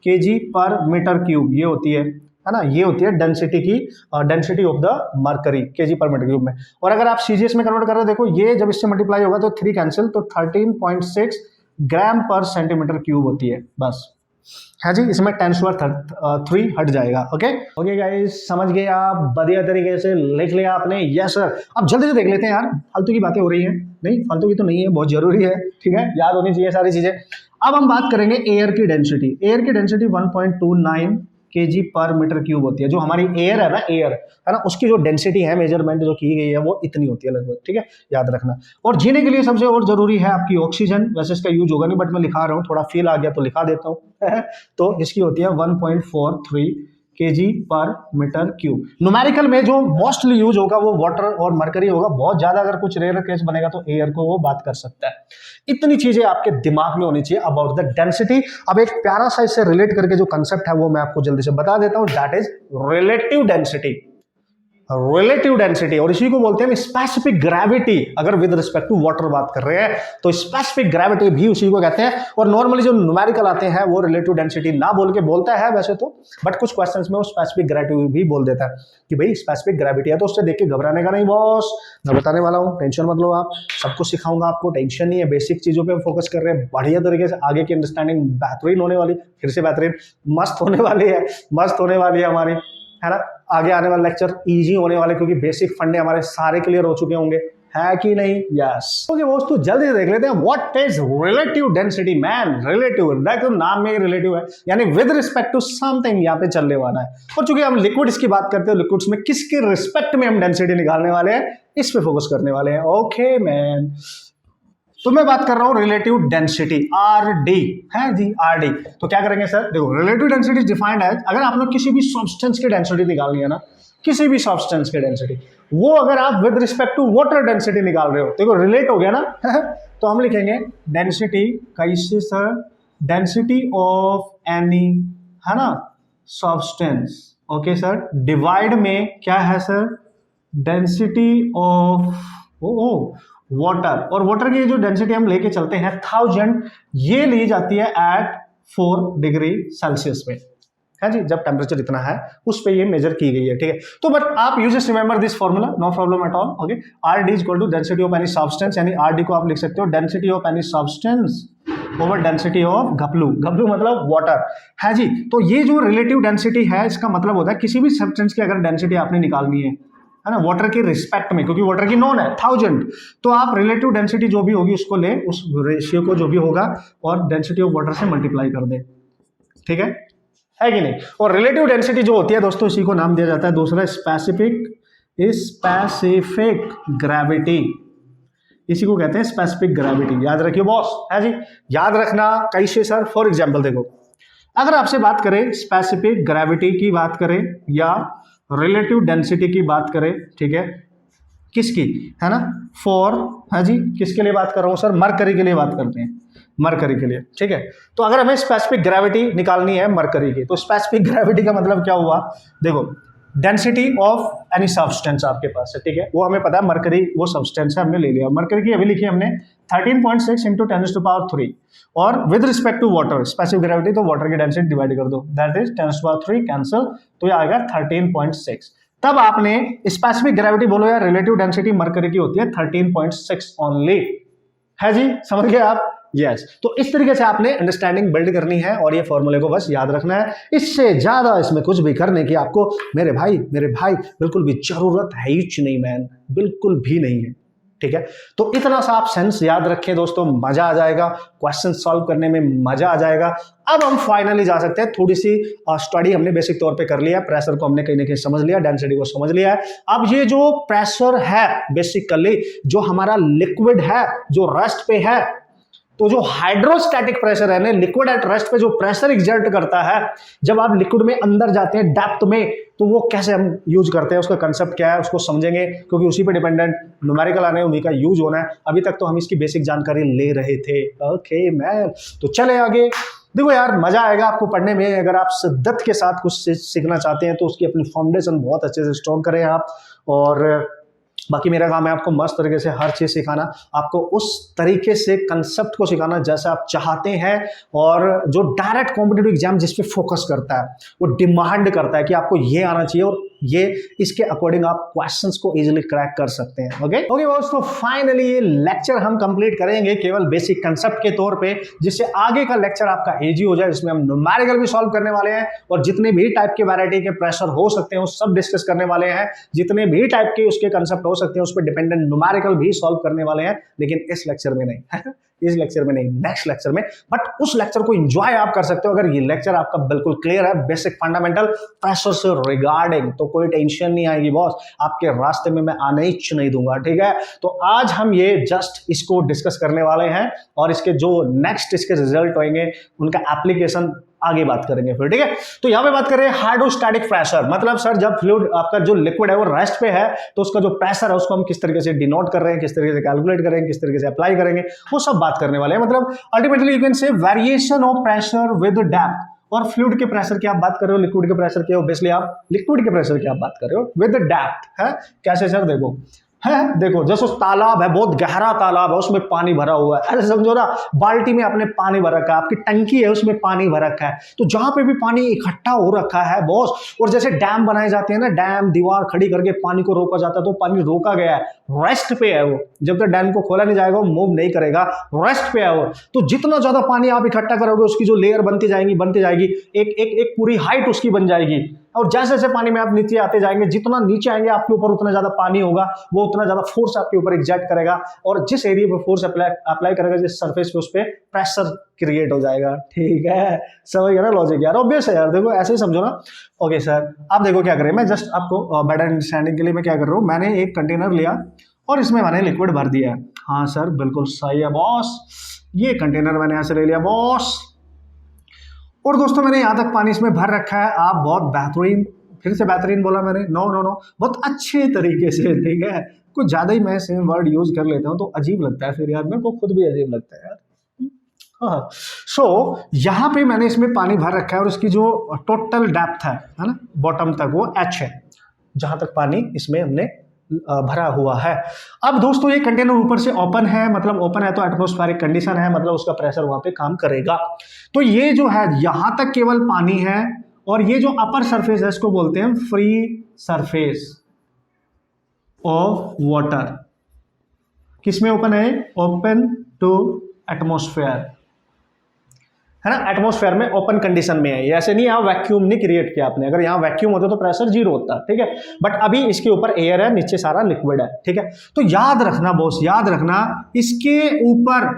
Speaker 1: kg पर मीटर क्यूब ये होती है ना, ये होती है डेंसिटी की density of the mercury KG पर मीटर क्यूब में। और अगर आप सीजीएस में कन्वर्ट कर रहे हो देखो ये जब इससे मल्टीप्लाई होगा तो 3 कैंसिल, तो 13.6 ग्राम पर सेंटीमीटर क्यूब होती है बस, है जी। इसमें 10⁻³ हट जाएगा। ओके गाइस, समझ गए आप? बढ़िया तरीके से लिख लिया आपने? Yes sir. अब जल्दी से देख लेते हैं यार, फालतू की बातें हो रही हैं, नहीं फालतू की तो नहीं है, बहुत जरूरी है, ठीक है, याद होनी चाहिए सारी चीजें। अब हम बात करेंगे एयर की डेंसिटी। एयर की डेंसिटी 1.29 kg पर मीटर क्यूब होती है। जो हमारी एयर है ना, एयर है ना, उसकी जो डेंसिटी है मेजरमेंट जो की गई है वो इतनी होती है लगभग, ठीक है, याद रखना। और जीने के लिए सबसे और जरूरी है आपकी ऑक्सीजन। वैसे इसका यूज होगा नहीं बट मैं लिखा रहा हूँ, थोड़ा फील आ गया तो लिखा देता हूँ तो इसकी होती है 1.43 kg पर मीटर क्यूब। न्यूमेरिकल में जो मोस्टली यूज होगा वो वाटर और मरकरी होगा, बहुत ज्यादा अगर कुछ रेयर केस बनेगा तो एयर को वो बात कर सकता है। इतनी चीजें आपके दिमाग में होनी चाहिए अबाउट द डेंसिटी। अब एक प्यारा सा इससे रिलेट करके जो कंसेप्ट है वो मैं आपको जल्दी से बता देता हूं, that is relative density. Relative density, और इसी को बोलते हैं स्पेसिफिक ग्रेविटी। अगर विद रिस्पेक्ट टू वाटर बात कर रहे हैं तो स्पेसिफिक ग्रेविटी भी उसी को कहते हैं। और नॉर्मली जो न्यूमेरिकल आते हैं वो रिलेटिव डेंसिटी ना बोल के बोलता है वैसे तो, बट कुछ क्वेश्चंस में वो स्पेसिफिक ग्रेविटी भी बोल देता है कि भाई स्पेसिफिक ग्रेविटी है, तो उससे देख के घबराने का नहीं बॉस, मैं बताने वाला हूँ, टेंशन मत लो आप, सब कुछ सिखाऊंगा आपको, टेंशन नहीं है। बेसिक चीजों पे हम फोकस कर रहे हैं, बढ़िया तरीके से आगे की अंडरस्टैंडिंग बेहतरीन होने वाली, फिर से बेहतरीन, मस्त होने वाली है, मस्त होने वाली है हमारी, है ना। आगे आने वाला लेक्चर इजी होने वाले क्योंकि बेसिक फंडे हमारे सारे क्लियर हो चुके होंगे, है कि नहीं? यस। ओके दोस्तों, जल्दी से देख लेते हैं what is relative density man. Relative, देखो नाम में ही रिलेटिव है, यानी विद रिस्पेक्ट टू समथिंग यहाँ पे चलने वाला है। और चूंकि हम लिक्विड्स की बात करते हैं, लिक्विड्स में किसके रिस्पेक्ट में हम डेंसिटी निकालने वाले हैं, इस पे फोकस करने वाले हैं। ओके मैन, तो मैं बात कर रहा हूं रिलेटिव डेंसिटी, RD, है जी, RD। तो क्या करेंगे सर, देखो रिलेटिव डेंसिटी डिफाइंड एज, अगर आपने किसी भी सब्सटेंस की डेंसिटी निकालनी है ना, किसी भी सब्सटेंस की डेंसिटी, वो अगर आप with respect to water density निकाल रहे हो, देखो रिलेट हो गया ना तो हम लिखेंगे डेंसिटी, कैसे सर, डेंसिटी ऑफ एनी, है ना, सब्सटेंस। ओके सर, डिवाइड में क्या है सर, डेंसिटी ऑफ वाटर। और वाटर की जो डेंसिटी हम लेके चलते हैं 1000, ये ली जाती है एट 4 डिग्री सेल्सियस पे, है जी, जब टेम्परेचर इतना है उस पे ये मेजर की गई है, ठीक है। तो बट आप you just remember this formula, no problem at all. Okay, RD is equal to density of any substance, यानी RD को आप लिख सकते हो density of any substance over density of घपलू। घपलू मतलब वाटर, है जी। तो ये जो रिलेटिव डेंसिटी है इसका मतलब होता है किसी भी सब्सटेंस की अगर डेंसिटी आपने निकालनी है ना, वाटर के रिस्पेक्ट में, क्योंकि वाटर की नोन है 1000, तो आप रिलेटिव डेंसिटी जो भी होगी उसको ले, उस रेशियो को जो भी होगा और डेंसिटी ऑफ वाटर से मल्टीप्लाई कर दे, ठीक है कि नहीं। और रिलेटिव डेंसिटी जो होती है दोस्तों, इसी को नाम दिया जाता है दूसरा स्पेसिफिक ग्रेविटी, इसी को कहते हैं स्पेसिफिक ग्रेविटी। याद रखिए बॉस, है जी, याद रखना। कैसे सर, फॉर एग्जाम्पल देखो, अगर आपसे बात करें स्पेसिफिक ग्रेविटी की बात करें या रिलेटिव डेंसिटी की बात करें, ठीक है, किसकी, है ना, फॉर, है जी, किसके लिए बात कर रहा हूं सर, मरकरी के लिए बात करते हैं, मरकरी के लिए, ठीक है। तो अगर हमें स्पेसिफिक ग्रेविटी निकालनी है मरकरी की, तो स्पेसिफिक ग्रेविटी का मतलब क्या हुआ, देखो डेंसिटी ऑफ एनी सब्सटेंस आपके पास है, ठीक है, वो हमें पता है मरकरी वो सब्सटेंस है, हमने ले लिया। मरकरी की अभी लिखी हमने 13.6 इंटू 10⁻3, और with respect to water specific gravity, तो वाटर की डेंसिटी डिवाइड कर दो, दैट इज 10⁻3 कैंसिल, तो ये आएगा 13.6। तब आपने स्पेसिफिक ग्रेविटी बोलो या रिलेटिव डेंसिटी मरकरी की होती है 13.6 ओनली, है जी, समझ गए आप? यस। तो इस तरीके से आपने अंडरस्टैंडिंग बिल्ड करनी है और ये फॉर्मूले को बस याद रखना है। इससे ज्यादा इसमें कुछ भी करने की आपको मेरे भाई बिल्कुल भी जरूरत है ही नहीं मैन, बिल्कुल भी नहीं है। ठीक है, तो इतना सा आप सेंस याद रखें दोस्तों, मजा आ जाएगा, क्वेश्चन सॉल्व करने में मजा आ जाएगा। अब हम फाइनली जा सकते हैं, थोड़ी सी स्टडी हमने बेसिक तौर पे कर लिया, प्रेशर को हमने कहीं ना कहीं समझ लिया, डेंसिटी को समझ लिया है। अब ये जो प्रेशर है बेसिकली जो हमारा लिक्विड है जो रेस्ट पे है, तो जो हाइड्रोस्टैटिक प्रेशर है ना, लिक्विड एट रेस्ट पे जो प्रेशर एग्जर्ट करता है जब आप लिक्विड में अंदर जाते हैं डेप्थ में, तो वो कैसे हम यूज करते हैं, उसका कंसेप्ट क्या है उसको समझेंगे, क्योंकि उसी पे डिपेंडेंट न्यूमेरिकल आने उन्हीं का यूज होना है। अभी तक तो हम इसकी बेसिक जानकारी ले रहे थे। ओके मैन, तो चले आगे। देखो यार, मजा आएगा आपको पढ़ने में। अगर आप शिद्दत के साथ कुछ सीखना चाहते हैं तो उसकी अपनी फाउंडेशन बहुत अच्छे से स्ट्रॉन्ग करें आप, और बाकी मेरा काम है आपको मस्त तरीके से हर चीज सिखाना, आपको उस तरीके से कंसेप्ट को सिखाना जैसे आप चाहते हैं, और जो डायरेक्ट कॉम्पिटिटिव एग्जाम जिस पे फोकस करता है वो डिमांड करता है कि आपको ये आना चाहिए, और ये इसके अकॉर्डिंग आप क्वेश्चंस को इजीली क्रैक कर सकते हैं। ओके दोस्तों, फाइनली ये लेक्चर हम कंप्लीट करेंगे केवल बेसिक कंसेप्ट के तौर पे, जिससे आगे का लेक्चर आपका इजी हो जाए। इसमें हम न्यूमेरिकल भी सॉल्व करने वाले हैं, और जितने भी टाइप के वैरायटी के प्रेशर हो सकते हैं वो सब डिस्कस करने वाले हैं, जितने भी टाइप के उसके कंसेप्ट हो सकते हैं उस पर डिपेंडेंट न्यूमेरिकल भी सॉल्व करने वाले हैं, लेकिन इस लेक्चर में नहीं इस लेक्चर में नहीं, नेक्स्ट लेक्चर में। बट उस लेक्चर को एंजॉय आप कर सकते हो अगर ये लेक्चर आपका बिल्कुल क्लियर है बेसिक फंडामेंटल प्रेशर से रिगार्डिंग, तो कोई टेंशन नहीं आएगी बॉस, आपके रास्ते में मैं आने ही नहीं दूंगा। ठीक है, तो आज हम ये जस्ट इसको डिस्कस करने वाले हैं, और इसके जो नेक्स्ट इसके रिजल्ट होंगे उनका एप्लीकेशन आगे बात करेंगे फिर। ठीक है, तो यहां पे बात करें हाइड्रोस्टैटिक प्रेशर, मतलब सर जब फ्लूइड आपका जो लिक्विड है वो रेस्ट पे है तो उसका जो प्रेशर है उसको हम किस तरीके से डिनोट कर रहे हैं, किस तरीके से कैलकुलेट करेंगे, किस तरीके से अप्लाई करेंगे, वो सब बात करने वाले हैं। मतलब ultimately you can say variation of pressure with depth, और फ्लूइड के प्रेशर की आप बात कर रहे हो, लिक्विड के प्रेशर की ऑब्वियसली आप लिक्विड के प्रेशर की आप बात कर रहे हो विद डेप्थ है। कैसे सर? देखो देखो जैसे तालाब है, बहुत गहरा तालाब है, उसमें पानी भरा हुआ है, ऐसे समझो ना, बाल्टी में आपने पानी भर रखा है, आपकी टंकी है उसमें पानी भर रखा है, तो जहां पे भी पानी इकट्ठा हो रखा है बॉस, और जैसे डैम बनाए जाते हैं ना, डैम दीवार खड़ी करके पानी को रोका जाता है, तो पानी रोका गया है, रेस्ट पे है वो, जब तक डैम को खोला नहीं जाएगा वो मूव नहीं करेगा, रेस्ट पे है वो। तो जितना ज्यादा पानी आप इकट्ठा करोगे उसकी जो लेयर बनती जाएगी, एक पूरी हाइट उसकी बन जाएगी, और जैसे जैसे पानी में आप नीचे आते जाएंगे, जितना नीचे आएंगे आपके ऊपर उतना ज्यादा पानी होगा, वो उतना ज्यादा फोर्स आपके ऊपर एग्जर्ट करेगा, और जिस एरिया पे फोर्स अप्लाई करेगा जिस सरफेस पे उस पे प्रेशर क्रिएट हो जाएगा। ठीक है, समझ गया ना लॉजिक यार? ऑब्वियस है यार, देखो ऐसे ही समझो ना। ओके सर, आप देखो क्या करें, मैं जस्ट आपको बेटर अंडरस्टैंडिंग के लिए मैं क्या कर रहा हूँ, मैंने एक कंटेनर लिया और इसमें मैंने लिक्विड भर दिया है। हाँ सर बिल्कुल सही है बॉस, ये कंटेनर मैंने यहाँ से ले लिया बॉस, और दोस्तों मैंने यहाँ तक पानी इसमें भर रखा है। आप बहुत बेहतरीन, फिर से बेहतरीन बोला मैंने, नो, बहुत अच्छे तरीके से, ठीक है, कुछ ज्यादा ही मैं सेम वर्ड यूज कर लेता हूँ तो अजीब लगता है फिर यार, मेरे को खुद भी अजीब लगता है यार। हाँ, सो यहाँ पे मैंने इसमें पानी भर रखा है, और इसकी जो टोटल डेप्थ है ना बॉटम तक, वो h है, जहां तक पानी इसमें हमने भरा हुआ है। अब दोस्तों ये कंटेनर ऊपर से ओपन है, मतलब ओपन है तो एटमॉस्फेरिक कंडीशन है, मतलब उसका प्रेशर वहां पे काम करेगा। तो ये जो है यहां तक केवल पानी है, और ये जो अपर सरफेस है इसको बोलते हैं फ्री सरफेस ऑफ वाटर। किसमें ओपन है? ओपन टू एटमॉस्फेयर, है ना, एटमॉस्फेयर में ओपन कंडीशन में है। ऐसे नहीं यहाँ वैक्यूम नहीं क्रिएट किया आपने, अगर यहाँ वैक्यूम होता तो प्रेशर जीरो होता, ठीक है, बट अभी इसके ऊपर एयर है, नीचे सारा लिक्विड है। ठीक है, तो याद रखना बॉस, याद रखना इसके ऊपर,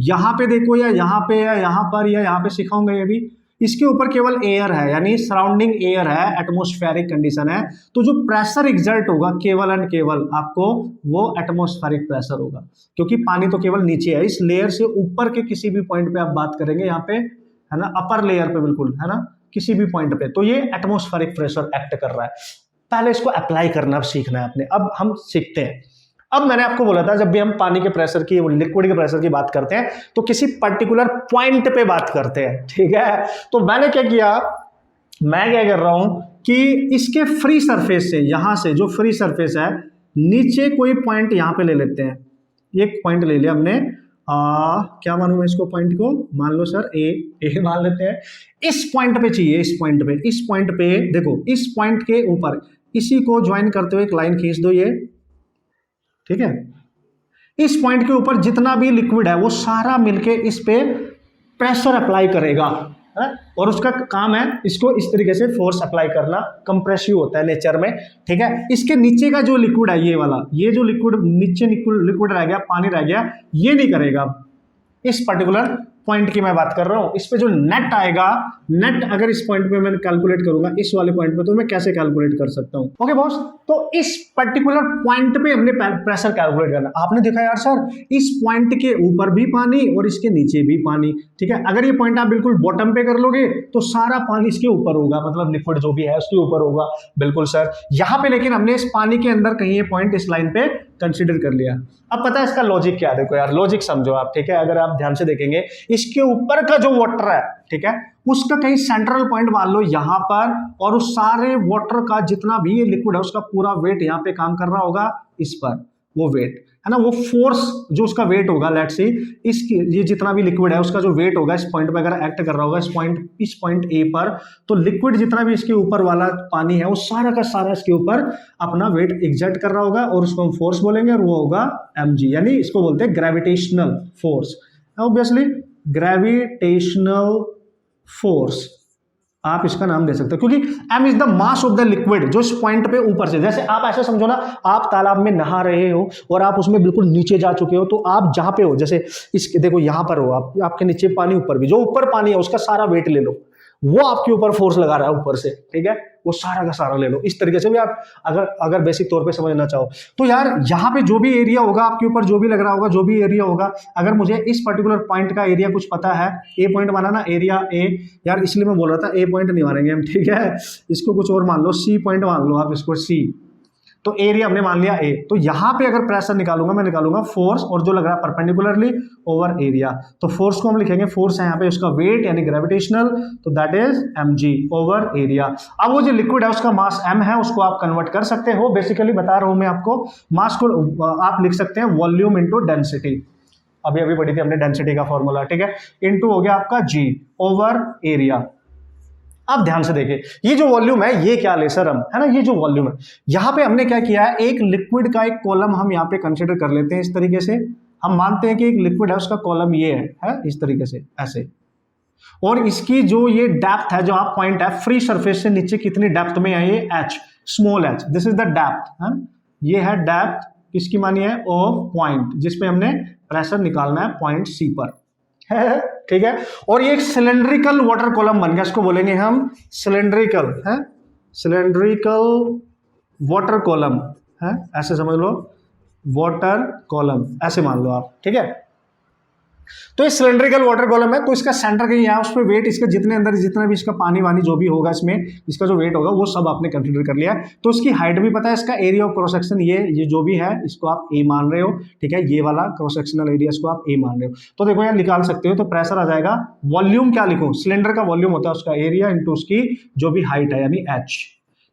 Speaker 1: यहाँ पे देखो या यहाँ पे या यहाँ पर या यहाँ पे सिखाऊंगा, ये भी इसके ऊपर केवल एयर है, यानी सराउंडिंग एयर है, एटमॉस्फेरिक कंडीशन है, तो जो प्रेशर एग्जर्ट होगा केवल एंड केवल आपको वो एटमॉस्फेरिक प्रेशर होगा, क्योंकि पानी तो केवल नीचे है। इस लेयर से ऊपर के किसी भी पॉइंट पे आप बात करेंगे, यहाँ पे है ना, अपर लेयर पे बिल्कुल, है ना, किसी भी पॉइंट पे, तो ये एटमॉस्फेरिक प्रेशर एक्ट कर रहा है। पहले इसको अप्लाई करना सीखना है आपने, अब हम सीखते हैं। अब मैंने आपको बोला था जब भी हम पानी के प्रेशर की, लिक्विड के प्रेशर की बात करते हैं तो किसी पर्टिकुलर पॉइंट पे बात करते हैं, ठीक है। तो मैंने क्या किया, मैं क्या कर रहा हूं कि इसके फ्री सरफेस से, यहां से जो फ्री सरफेस है नीचे कोई पॉइंट यहां पे ले लेते हैं। एक पॉइंट ले लिया हमने, क्या मानूं मैं इसको, पॉइंट को मान लो सर ए मान लेते हैं। इस पॉइंट पे चाहिए, इस पॉइंट पे देखो, इस पॉइंट के ऊपर इसी को ज्वाइन करते हुए एक लाइन खींच दो, ये ठीक है। इस पॉइंट के ऊपर जितना भी लिक्विड है वो सारा मिलके इस पे प्रेशर अप्लाई करेगा, है ना, और उसका काम है इसको इस तरीके से फोर्स अप्लाई करना, कंप्रेसिव होता है नेचर में, ठीक है। इसके नीचे का जो लिक्विड है ये वाला, ये जो लिक्विड नीचे लिक्विड रह गया, पानी रह गया, ये नहीं करेगा। इस पर्टिकुलर पॉइंट की मैं बात कर रहा हूं, इस पे जो नेट आएगा, नेट अगर इस पॉइंट पे मैं कैलकुलेट करूंगा, इस वाले पॉइंट पे, तो मैं कैसे कैलकुलेट कर सकता हूं? ओके बॉस, तो इस पर्टिकुलर पॉइंट पे हमने प्रेशर कैलकुलेट करना। आपने देखा यार सर इस पॉइंट के ऊपर भी पानी और इसके नीचे भी पानी, ठीक है। अगर ये पॉइंट आप बिल्कुल बॉटम पे कर लोगे तो सारा पानी इसके ऊपर होगा, मतलब लिक्विड जो भी है उसके ऊपर होगा। बिल्कुल सर, यहां पे लेकिन हमने इस पानी के अंदर कहीं ये पॉइंट इस लाइन पे कंसीडर कर लिया। अब पता है इसका लॉजिक क्या है? देखो यार लॉजिक समझो आप, ठीक है। अगर आप ध्यान से देखेंगे इसके ऊपर का जो वाटर है, ठीक है, उसका कहीं सेंट्रल पॉइंट मान लो यहां पर, और उस सारे वाटर का जितना भी ये लिक्विड है उसका पूरा वेट यहां पे काम कर रहा होगा इस पर, वो वेट है ना, वो फोर्स जो उसका वेट होगा, लेट्स से इसकी ये जितना भी लिक्विड है उसका जो वेट होगा इस पॉइंट पे अगर एक्ट कर रहा होगा इस पॉइंट ए पर, तो लिक्विड जितना भी इसके ऊपर वाला पानी है वो सारा का सारा इसके ऊपर अपना वेट एग्जर्ट कर रहा होगा, और उसको हम फोर्स बोलेंगे, और वो होगा mg, यानी इसको बोलते हैं gravitational force. Obviously gravitational force आप इसका नाम दे सकते हो, क्योंकि m is the mass of the liquid जो इस पॉइंट पे ऊपर से, जैसे आप ऐसे समझो ना, आप तालाब में नहा रहे हो और आप उसमें बिल्कुल नीचे जा चुके हो, तो आप जहां पे हो, जैसे इस देखो यहां पर हो आप, आपके नीचे पानी, ऊपर भी, जो ऊपर पानी है उसका सारा वेट ले लो, वो आपके ऊपर फोर्स लगा रहा है ऊपर से, ठीक है, वो सारा का सारा ले लो। इस तरीके से भी आप अगर बेसिक तौर पे समझना चाहो तो यार यहाँ पे जो भी एरिया होगा आपके ऊपर, जो भी लग रहा होगा, जो भी एरिया होगा, अगर मुझे इस पर्टिकुलर पॉइंट का एरिया कुछ पता है, ए पॉइंट माना ना, एरिया ए, यार इसलिए मैं बोल रहा था ए पॉइंट नहीं मानेंगे हम, ठीक है, इसको कुछ और मान लो, सी पॉइंट मान लो आप इसको, सी, तो एरिया हमने मान लिया ए, तो यहां पे अगर प्रेशर निकालूंगा, मैं निकालूंगा फोर्स, और जो लग रहा है परपेंडिकुलरली ओवर एरिया, तो फोर्स को हम लिखेंगे, फोर्स है यहाँ पे उसका वेट यानी ग्रेविटेशनल, तो that is mg over area. अब वो जो लिक्विड है उसका मास m है, उसको आप कन्वर्ट कर सकते हो, बेसिकली बता रहा हूं मैं आपको, मास को आप लिख सकते हैं वॉल्यूम इंटू डेंसिटी, अभी पढ़ी थी हमने डेंसिटी का फॉर्मूला, ठीक है, इंटू हो गया आपका g ओवर एरिया। अब ध्यान से देखिए ये जो वॉल्यूम है ये क्या ले सर हम, है ना, ये जो वॉल्यूम है, यहां पे हमने क्या किया है, एक लिक्विड का एक कॉलम हम यहां पे कंसीडर कर लेते हैं इस तरीके से, हम मानते हैं कि एक लिक्विड है उसका कॉलम ये है इस तरीके से ऐसे, और इसकी जो ये डेप्थ है, जो आप पॉइंट है फ्री सरफेस से नीचे कितनी डेप्थ में है, ये h, small h, this is the depth, है, ये है डेप्थ किसकी मानी है, ऑफ पॉइंट जिसपे हमने प्रेशर निकालना है पॉइंट C पर, है, ठीक है। और ये एक सिलेंड्रिकल वाटर कॉलम बन गया, इसको बोलेंगे हम सिलेंड्रिकल, है, सिलेंड्रिकल वाटर कॉलम, है, ऐसे समझ लो, वाटर कॉलम ऐसे मान लो आप, ठीक है। तो ये सिलेंड्रिकल वाटर कॉलम है, तो इसका सेंटर कहीं यहाँ, उस पर वेट इसके जितने अंदर जितना भी इसका पानी वानी जो भी होगा इसमें, इसका जो वेट होगा वो सब आपने कंसीडर कर लिया। तो इसकी हाइट भी पता है, इसका एरिया ऑफ क्रॉस सेक्शन ये जो भी है इसको आप ए मान रहे हो, ठीक है, ये वाला क्रॉस सेक्शनल एरिया इसको आप ए मान रहे हो। तो देखो यार निकाल सकते हो, तो प्रेशर आ जाएगा, वॉल्यूम क्या लिखूं, सिलेंडर का वॉल्यूम होता है उसका एरिया इंटू उसकी जो भी हाइट है यानी h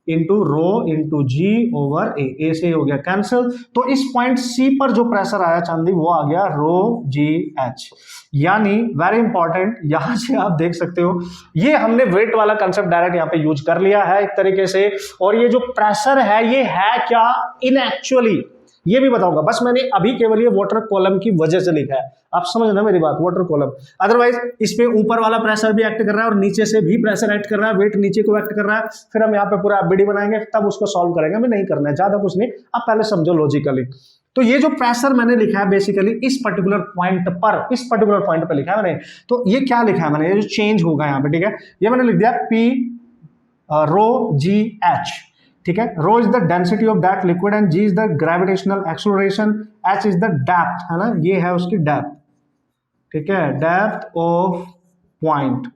Speaker 1: इंटू रो इंटू जी ओवर ए से हो गया कैंसिल। तो इस पॉइंट सी पर जो प्रेशर आया चांदी वो आ गया रो जी एच, यानी वेरी इंपॉर्टेंट, यहां से आप देख सकते हो ये हमने वेट वाला कंसेप्ट डायरेक्ट यहाँ पे यूज कर लिया है एक तरीके से। और ये जो प्रेशर है ये है क्या इन एक्चुअली, ये भी बताऊंगा, बस मैंने अभी केवल ये वाटर कॉलम की वजह से लिखा है, आप समझना मेरी बात, वाटर कॉलम। अदरवाइज इस पे ऊपर वाला प्रेशर भी एक्ट कर रहा है और नीचे से भी प्रेशर एक्ट कर रहा है, वेट नीचे को एक्ट कर रहा है, फिर हम यहाँ पे पूरा एफबीडी बनाएंगे तब उसको सॉल्व करेंगे, हमें नहीं करना है, ज्यादा कुछ नहीं, आप पहले समझो लॉजिकली। तो ये जो प्रेशर मैंने लिखा है बेसिकली इस पर्टिकुलर पॉइंट पर, इस पर्टिकुलर पॉइंट पर लिखा है मैंने, तो ये क्या लिखा है मैंने, ये जो चेंज होगा यहाँ पे, ठीक है, ये मैंने लिख दिया पी रो जी एच, ठीक है, rho is the density of that liquid and g is the gravitational acceleration, h is the depth, है ना, ये है उसकी डेप्थ, ठीक है, डेप्थ ऑफ पॉइंट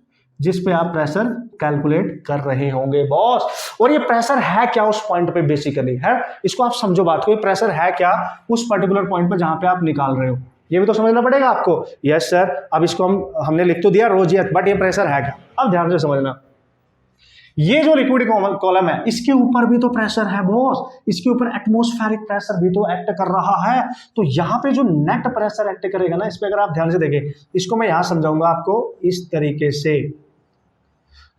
Speaker 1: जिस पे आप प्रेशर कैलकुलेट कर रहे होंगे बॉस। और ये प्रेशर है क्या उस पॉइंट पे बेसिकली, है, इसको आप समझो बात को, ये प्रेशर है क्या उस पर्टिकुलर पॉइंट पे जहां पे आप निकाल रहे हो, ये भी तो समझना पड़ेगा आपको। यस सर, अब इसको हमने लिख तो दिया रो जी एच, बट ये प्रेशर है क्या, अब ध्यान से समझना, ये जो लिक्विड कॉलम है इसके ऊपर भी तो प्रेशर है बॉस, इसके ऊपर एटमॉस्फेरिक प्रेशर भी तो एक्ट कर रहा है। तो यहाँ पे जो नेट प्रेशर एक्ट करेगा ना, इस पे अगर आप ध्यान से देखें, इसको मैं यहां समझाऊंगा आपको इस तरीके से,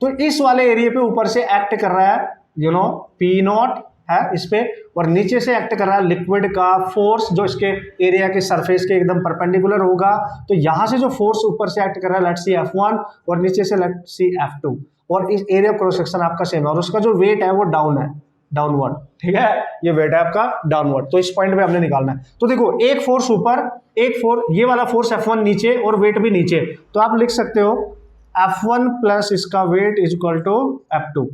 Speaker 1: तो इस वाले एरिया पे ऊपर से एक्ट कर रहा है यू नो पी नॉट है इस पे, और नीचे से एक्ट कर रहा है लिक्विड का फोर्स जो इसके एरिया के सरफेस के एकदम परपेंडिकुलर होगा। तो यहाँ से जो फोर्स ऊपर से एक्ट कर रहा है लेट्स सी F1 और नीचे से लेट्स सी F2 और इस एरिया क्रॉस सेक्शन आपका सेम है और उसका जो वेट है वो डाउन है, डाउनवर्ड, ठीक है, ये वेट है आपका डाउनवर्ड। तो इस पॉइंट पे हमने निकालना है। तो देखो एक फोर्स ऊपर, एक फोर्स, ये वाला फोर्स F1 नीचे और वेट भी नीचे, तो आप लिख सकते हो F1 प्लस इसका wait is equal to F2,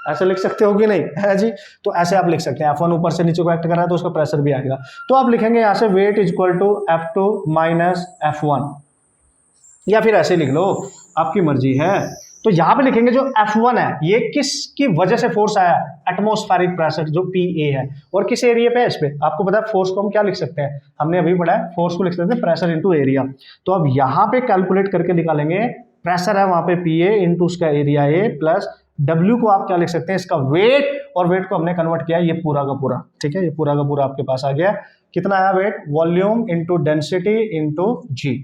Speaker 1: ऐसे लिख सकते हो कि नहीं है जी। तो ऐसे आप लिख सकते हैं, F1 ऊपर से नीचे को एक्ट कर रहा है तो उसका प्रेशर भी आएगा। तो आप लिखेंगे यहाँ से weight is equal to F2 minus F1, या फिर ऐसे लिख लो, आपकी मर्जी है। तो यहां पे लिखेंगे जो F1 है ये किसकी वजह से फोर्स आया, एटमॉस्फेरिक प्रेशर जो PA है, और किस एरिया पे है इस पे, आपको पता है फोर्स को हम क्या लिख सकते हैं, हमने अभी पढ़ा है फोर्स को लिख सकते हैं प्रेशर इनटू एरिया। तो अब यहां पे कैलकुलेट करके निकालेंगे, प्रेशर है वहां पे PA इनटू उसका एरिया A प्लस W को आप क्या लिख सकते हैं, इसका वेट, और वेट को हमने कन्वर्ट किया ये पूरा का पूरा, ठीक है, ये पूरा का पूरा आपके पास आ गया। कितना आया weight, volume into density into G,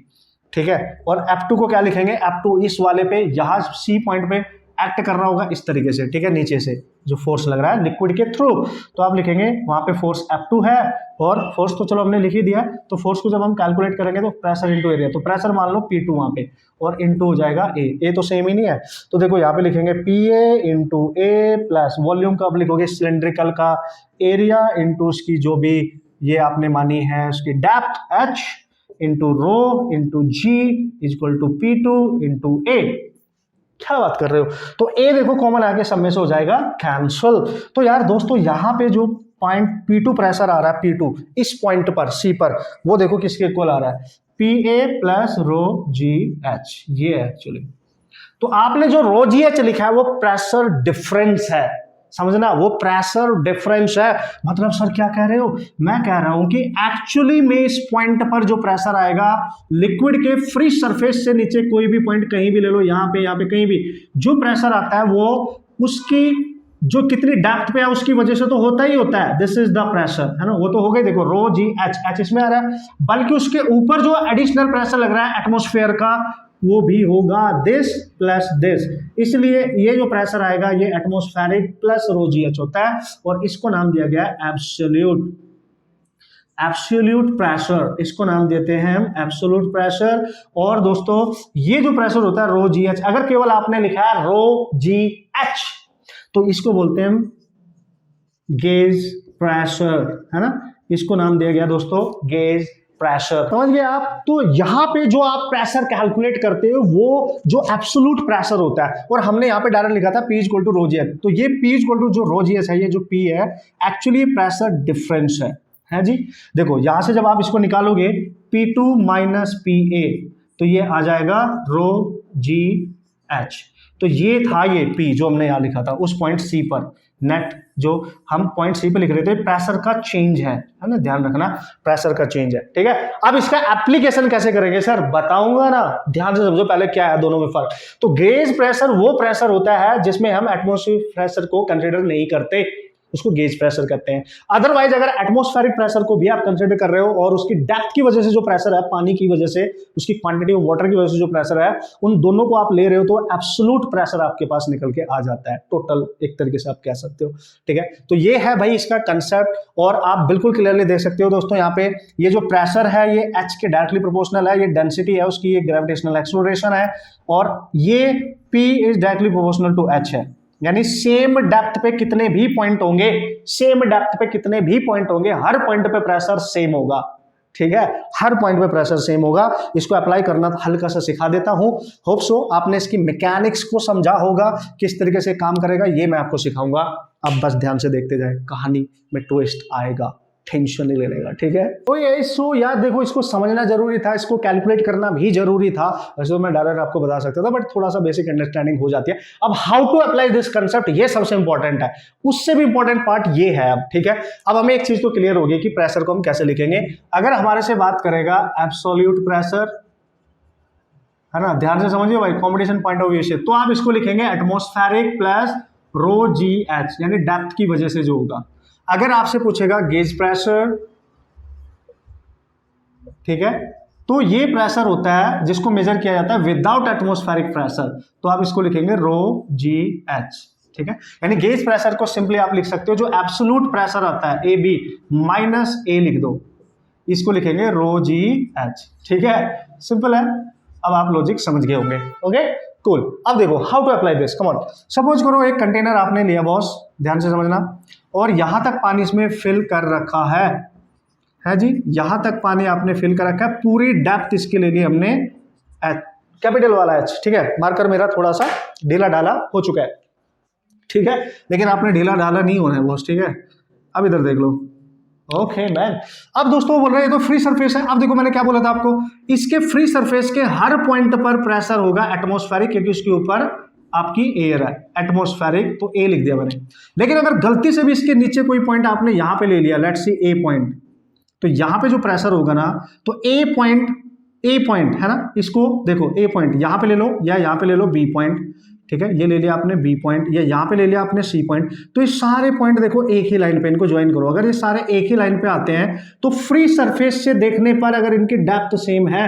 Speaker 1: ठीक है। और F2 को क्या लिखेंगे, F2 इस वाले पे यहाँ C पॉइंट पे एक्ट कर रहा होगा इस तरीके से, ठीक है, नीचे से जो फोर्स लग रहा है लिक्विड के थ्रू, तो आप लिखेंगे वहां पे फोर्स F2 है, और फोर्स तो चलो हमने लिख ही दिया। तो फोर्स को जब हम कैलकुलेट करेंगे तो प्रेशर इनटू एरिया, तो प्रेशर मान लो P2 वहां पे, और इनटू हो जाएगा A तो सेम ही नहीं है। तो देखो यहाँ पे लिखेंगे PA into A plus volume का आप लिखोगे सिलेंड्रिकल का एरिया इंटू उसकी जो भी ये आपने मानी है उसकी depth H into rho into G equal to P2 into A। क्या बात कर रहे हो, तो A देखो कॉमन आके सब में से हो जाएगा कैंसल। तो यार दोस्तों यहाँ पे जो पॉइंट P2 प्रेशर आ रहा है, P2 इस पॉइंट पर C पर, वो देखो किसके इक्वल आ रहा है, PA प्लस रो GH, ये है एक्चुअली। तो आपने जो रो GH लिखा है वो प्रेशर डिफरेंस है, समझना, वो प्रेशर डिफरेंस है। मतलब सर क्या कह रहे हो, मैं कह रहा हूं कि एक्चुअली में इस पॉइंट पर जो प्रेशर आएगा लिक्विड के फ्री सरफेस से नीचे कोई भी पॉइंट कहीं भी ले लो, यहाँ पे कहीं भी जो प्रेशर आता है वो उसकी जो कितनी डेप्थ पे है उसकी वजह से तो होता ही होता है, दिस इज द प्रेशर, है ना, वो तो हो गई। देखो रो GH इसमें आ रहा है, बल्कि उसके ऊपर जो एडिशनल प्रेशर लग रहा है एटमॉस्फेयर का वो भी होगा दिस प्लस दिस, इसलिए ये जो प्रेशर आएगा ये एटमॉस्फेरिक प्लस रो GH होता है, और इसको नाम दिया गया है एब्सोल्यूट प्रेशर, इसको नाम देते हैं हम एब्सोल्यूट प्रेशर। और दोस्तों ये जो प्रेशर होता है रो GH, अगर केवल आपने लिखा है रो GH तो इसको बोलते हैं हम गेज प्रेशर, है ना, इसको नाम दिया गया दोस्तों गेज प्रेशर, समझ गए आप। तो यहां पे जो आप प्रेशर कैलकुलेट करते हो वो जो एब्सोल्यूट प्रेशर होता है, और हमने यहां पे डायरेक्ट लिखा था P equal to rho GH, तो ये P इक्वल टू जो रो GH है, ये जो P है एक्चुअली प्रेशर डिफरेंस है जी। देखो यहां से जब आप इसको निकालोगे P2 माइनस PA तो ये आ जाएगा रो GH। तो ये था ये P जो हमने यहां लिखा था उस पॉइंट C पर, नेट जो हम पॉइंट C पे लिख रहे थे, प्रेशर का चेंज है ना, ध्यान रखना प्रेशर का चेंज है, ठीक है। अब इसका एप्लीकेशन कैसे करेंगे सर, बताऊंगा ना, ध्यान से समझो पहले क्या है दोनों में फर्क। तो गेज प्रेशर वो प्रेशर होता है जिसमें हम एटमॉस्फेरिक प्रेशर को कंसीडर नहीं करते, उसको गेज प्रेशर कहते हैं। अदरवाइज अगर एटमॉस्फेरिक प्रेशर को भी आप कंसीडर कर रहे हो और उसकी डेप्थ की वजह से जो प्रेशर है, पानी की वजह से, उसकी क्वांटिटी ऑफ वाटर की वजह से जो प्रेशर है, उन दोनों को आप ले रहे हो तो एब्सोल्यूट प्रेशर आपके पास निकल के आ जाता है, टोटल एक तरीके से आप कह सकते हो, ठीक है। तो ये है भाई इसका कंसेप्ट, और आप बिल्कुल क्लियरली देख सकते हो दोस्तों यहाँ पे ये जो प्रेशर है ये H के डायरेक्टली प्रोपोर्शनल है, ये डेंसिटी है उसकी, ये ग्रेविटेशनल एक्सेलरेशन है, और ये P is directly proportional to H है, यानी सेम डेप्थ पे कितने भी पॉइंट होंगे, सेम डेप्थ पे कितने भी पॉइंट होंगे, हर पॉइंट पे प्रेशर सेम होगा, ठीक है, हर पॉइंट पे प्रेशर सेम होगा। इसको अप्लाई करना हल्का सा सिखा देता हूं, होप सो आपने इसकी मैकेनिक्स को समझा होगा, किस तरीके से काम करेगा ये मैं आपको सिखाऊंगा। अब बस ध्यान से देखते जाए, कहानी में ट्विस्ट आएगा, टेंशन नहीं लेने का, ठीक है। तो ये सो यार देखो इसको समझना जरूरी था, इसको कैलकुलेट करना भी जरूरी था, वैसे तो मैं डायरेक्ट आपको बता सकता था, बट थोड़ा सा बेसिक अंडरस्टैंडिंग हो जाती है। अब how to apply this concept, ये सबसे इंपॉर्टेंट है, उससे भी इंपॉर्टेंट पार्ट ये है अब, ठीक है। अब हमें एक चीज तो क्लियर होगी कि प्रेशर को हम कैसे लिखेंगे। अगर हमारे से बात करेगा एब्सोल्यूट प्रेशर, है ना, ध्यान से समझिए भाई, कॉम्पिटिशन पॉइंट ऑफ व्यू से, तो आप इसको लिखेंगे एटमॉस्फेरिक प्लस रो GH, यानी डेप्थ की वजह से जो होगा। अगर आपसे पूछेगा गेज प्रेशर, ठीक है, तो ये प्रेशर होता है जिसको मेजर किया जाता है विदाउट एटमॉस्फेरिक प्रेशर, तो आप इसको लिखेंगे रो GH, ठीक है, यानी गेज प्रेशर को सिंपली आप लिख सकते हो, जो एब्सोल्यूट प्रेशर आता है ए बी माइनस ए लिख दो, इसको लिखेंगे रो जी एच। ठीक है, सिंपल है। अब आप लॉजिक समझ गए होंगे। Okay cool. अब देखो how to apply this, come on. Suppose करो एक कंटेनर आपने लिया बॉस, ध्यान से समझना, और यहां तक पानी इसमें फिल कर रखा है जी, यहां तक पानी आपने फिल कर रखा है, पूरी डेप्थ इसके ले ली हमने एच, कैपिटल वाला एच। ठीक है, मार्कर मेरा थोड़ा सा ढीला ढाला हो चुका है, ठीक है, लेकिन आपने ढीला ढाला नहीं होना है बॉस। ठीक है, अब इधर देख लो। Okay man. अब दोस्तों वो बोल रहे हैं तो फ्री सरफेस है। अब देखो मैंने क्या बोला था आपको, इसके फ्री सरफेस के हर पॉइंट पर प्रेशर होगा एटमॉस्फेरिक, क्योंकि उसके ऊपर आपकी एयर है, एटमॉस्फेरिक, तो ए लिख दिया मैंने। लेकिन अगर गलती से भी इसके नीचे कोई पॉइंट आपने यहां पे ले लिया, लेट्स सी ए पॉइंट, तो यहां पे जो प्रेशर होगा ना, तो ए पॉइंट है ना, इसको देखो ए पॉइंट यहां पे ले लो, या यहां पे ले लो बी पॉइंट, ठीक है, ये ले लिया आपने बी पॉइंट, या यहां पे ले लिया आपने सी पॉइंट, तो ये सारे पॉइंट देखो एक ही लाइन पे, इनको ज्वाइन करो। अगर ये सारे एक ही लाइन पे आते हैं तो फ्री सरफेस से देखने पर अगर इनकी डेप्थ सेम है,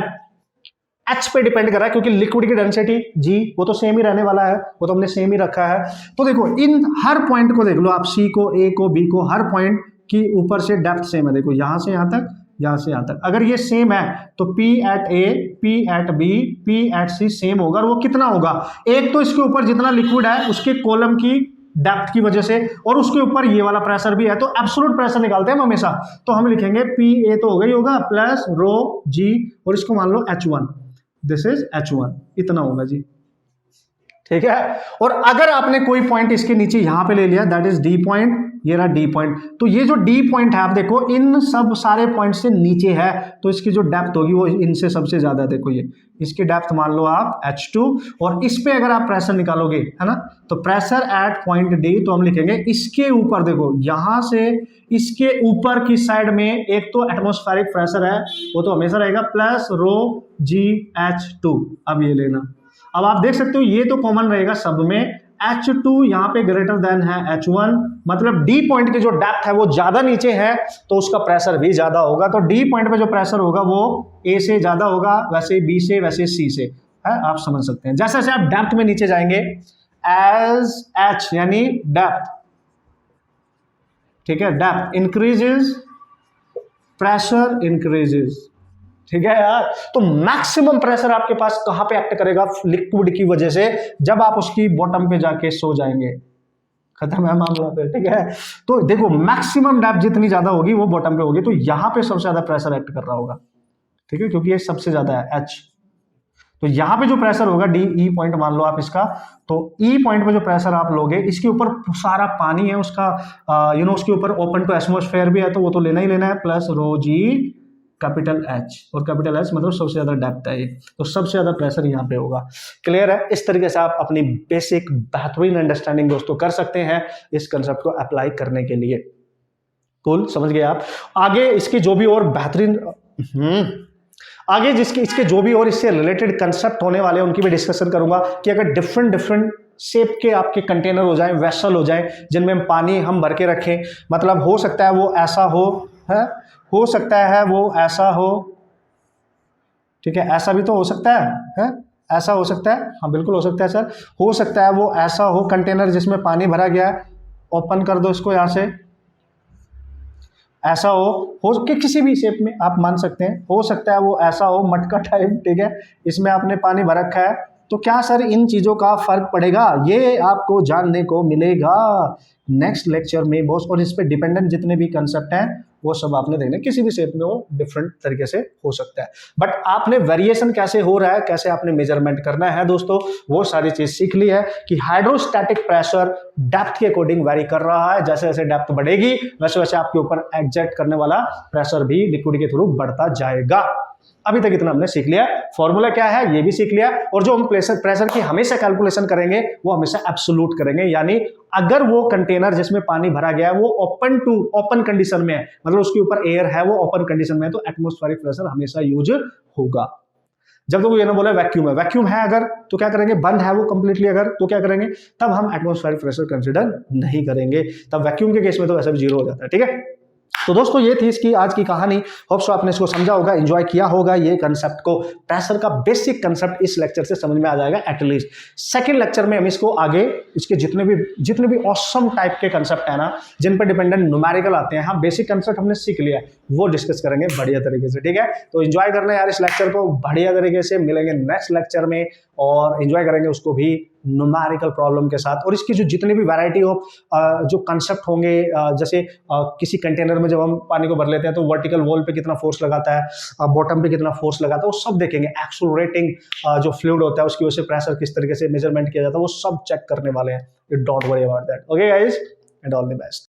Speaker 1: एच पे डिपेंड कर रहा है, क्योंकि लिक्विड की डेंसिटी जी वो तो सेम ही रहने वाला है, वो तो हमने सेम ही रखा है। तो देखो इन हर पॉइंट को देख लो आप, सी को, ए को, बी को, हर पॉइंट की ऊपर से डेप्थ सेम है। देखो यहां से यहां तक, यहां से यहां तक, अगर ये सेम है तो P at A, P at B, P at C same होगा। और वो कितना होगा, एक तो इसके ऊपर जितना लिक्विड है उसके कॉलम की डेप्थ की वजह से, और उसके ऊपर ये वाला प्रेशर भी है, तो एब्सोल्यूट प्रेशर निकालते हैं हम हमेशा, तो हम लिखेंगे PA तो होगा ही होगा, प्लस रो G, और इसको मान लो H1, दिस इज H1, इतना होगा जी। ठीक है, और अगर आपने कोई पॉइंट इसके नीचे यहां पे ले लिया, दैट इज डी पॉइंट, ये रहा डी पॉइंट, तो ये जो डी पॉइंट है आप देखो इन सब सारे पॉइंट से नीचे है, तो इसकी जो डेप्थ होगी वो इनसे सबसे ज्यादा है। देखो ये इसकी डेप्थ मान लो आप H2, और इस पे अगर आप प्रेशर निकालोगे, है ना, तो प्रेशर एट पॉइंट डी, तो हम लिखेंगे इसके ऊपर, देखो यहां से इसके ऊपर की साइड में एक तो एटमॉस्फेरिक प्रेशर है, वो तो हमेशा रहेगा, प्लस रो जी H2। अब ये लेना, अब आप देख सकते हो ये तो कॉमन रहेगा सब में, H2 यहाँ पे ग्रेटर देन है H1, मतलब D पॉइंट की जो डेप्थ है वो ज्यादा नीचे है, तो उसका प्रेशर भी ज्यादा होगा। तो D पॉइंट पे जो प्रेशर होगा वो A से ज्यादा होगा, वैसे B से, वैसे C से, है, आप समझ सकते हैं। जैसे जैसे आप डेप्थ में नीचे जाएंगे, एज H यानी डेप्थ, ठीक है, डेप्थ इंक्रीजेस, प्रेशर इंक्रीजेस। ठीक है यार, तो मैक्सिमम प्रेशर आपके पास कहां पे एक्ट करेगा, लिक्विड की वजह से, जब आप उसकी बॉटम पे जाके सो जाएंगे, खत्म है मामला पे। ठीक है, तो देखो मैक्सिमम डेप्थ जितनी ज्यादा होगी वो बॉटम पे होगी, तो यहां पे सबसे ज्यादा प्रेशर एक्ट कर रहा होगा। ठीक है, क्योंकि ये सबसे ज्यादा है H, तो यहां पे जो प्रेशर होगा डी ई पॉइंट मान लो आप इसका, तो ई पॉइंट पे जो प्रेशर आप लोगे, इसके ऊपर सारा पानी है उसका, उसके ऊपर ओपन टू एटमॉस्फेयर भी है, तो वो तो लेना ही लेना है, प्लस रो जी कैपिटल H, और कैपिटल H मतलब सबसे ज्यादा डेप्थ है ये, तो सबसे ज्यादा प्रेशर यहाँ पे होगा। क्लियर है? इस तरीके से आप अपनी बेसिक बेहतरीन अंडरस्टैंडिंग दोस्तों कर सकते हैं इस कंसेप्ट को अप्लाई करने के लिए। कूल, समझ गए आप? आगे इसकी जो भी और बेहतरीन आगे इसके जो भी और इससे रिलेटेड कंसेप्ट होने वाले हैं उनकी भी डिस्कशन करूंगा, कि अगर डिफरेंट शेप के आपके कंटेनर हो जाएं, वेसल हो जाएं, जिनमें पानी हम भर के रखें, मतलब हो सकता है वो ऐसा हो सकता है वो ऐसा हो, ठीक है, ऐसा भी तो हो सकता है, ऐसा हो सकता है, हाँ बिल्कुल हो सकता है सर, हो सकता है वो ऐसा हो कंटेनर जिसमें पानी भरा गया है, ओपन कर दो इसको यहाँ से, ऐसा हो कि किसी भी शेप में आप मान सकते हैं, हो सकता है वो ऐसा हो मटका टाइप, ठीक है, इसमें आपने पानी भर रखा है, तो क्या सर इन चीज़ों का फर्क पड़ेगा, ये आपको जानने को मिलेगा नेक्स्ट लेक्चर में बॉस। और इस पे डिपेंडेंट जितने भी कंसेप्ट हैं वो सब आपने देखना, किसी भी शेप में वो डिफरेंट तरीके से हो सकता है, बट आपने वेरिएशन कैसे हो रहा है, कैसे आपने मेजरमेंट करना है दोस्तों, वो सारी चीज सीख ली है, कि हाइड्रोस्टैटिक प्रेशर डेप्थ के अकॉर्डिंग वेरी कर रहा है, जैसे जैसे डेप्थ बढ़ेगी वैसे वैसे आपके ऊपर एग्जैक्ट करने वाला प्रेशर भी लिक्विड के थ्रू बढ़ता जाएगा। अभी तक इतना हमने सीख लिया, फॉर्मूला क्या है ये भी सीख लिया, और जो हम प्रेशर की हमेशा कैलकुलेशन करेंगे वो हमेशा एब्सोल्यूट करेंगे, यानी अगर वो कंटेनर जिसमें पानी भरा गया है वो ओपन कंडीशन में है, मतलब उसके ऊपर एयर है, वो ओपन कंडीशन में है, तो एटमॉस्फेरिक प्रेशर हमेशा यूज होगा। जब तक ये ना बोला वैक्यूम है अगर, तो क्या करेंगे, बंद है वो कंप्लीटली अगर, तो क्या करेंगे, तब हम एटमॉस्फेरिक प्रेशर कंसीडर नहीं करेंगे, तब वैक्यूम के केस में तो वैसे भी जीरो हो जाता है। ठीक है, तो दोस्तों ये थी इसकी आज की कहानी। होप सो आपने इसको समझा होगा, एंजॉय किया होगा। ये कंसेप्ट को, प्रेशर का बेसिक कंसेप्ट इस लेक्चर से समझ में आ जाएगा एटलीस्ट। सेकंड लेक्चर में हम इसको आगे इसके जितने भी ऑसम टाइप के कंसेप्ट है ना, जिन पर डिपेंडेंट न्यूमेरिकल आते हैं, हाँ बेसिक कंसेप्ट हमने सीख लिया है, वो डिस्कस करेंगे बढ़िया तरीके से। ठीक है, तो एंजॉय करना यार इस लेक्चर को बढ़िया तरीके से। मिलेंगे नेक्स्ट लेक्चर में और एंजॉय करेंगे उसको भी न्यूमेरिकल प्रॉब्लम के साथ। और इसकी जो जितनी भी वैरायटी ऑफ जो कंसेप्ट होंगे, जैसे किसी कंटेनर में जब हम पानी को भर लेते हैं तो वर्टिकल वॉल पे कितना फोर्स लगाता है, बॉटम पे कितना फोर्स लगाता है, वो सब देखेंगे। एक्सेलरेटिंग जो फ्लूइड होता है उसकी वजह से प्रेशर किस तरीके से मेजरमेंट किया जाता है, वो सब चेक करने वाले हैं। Don't worry about that. Okay guys, and all the best.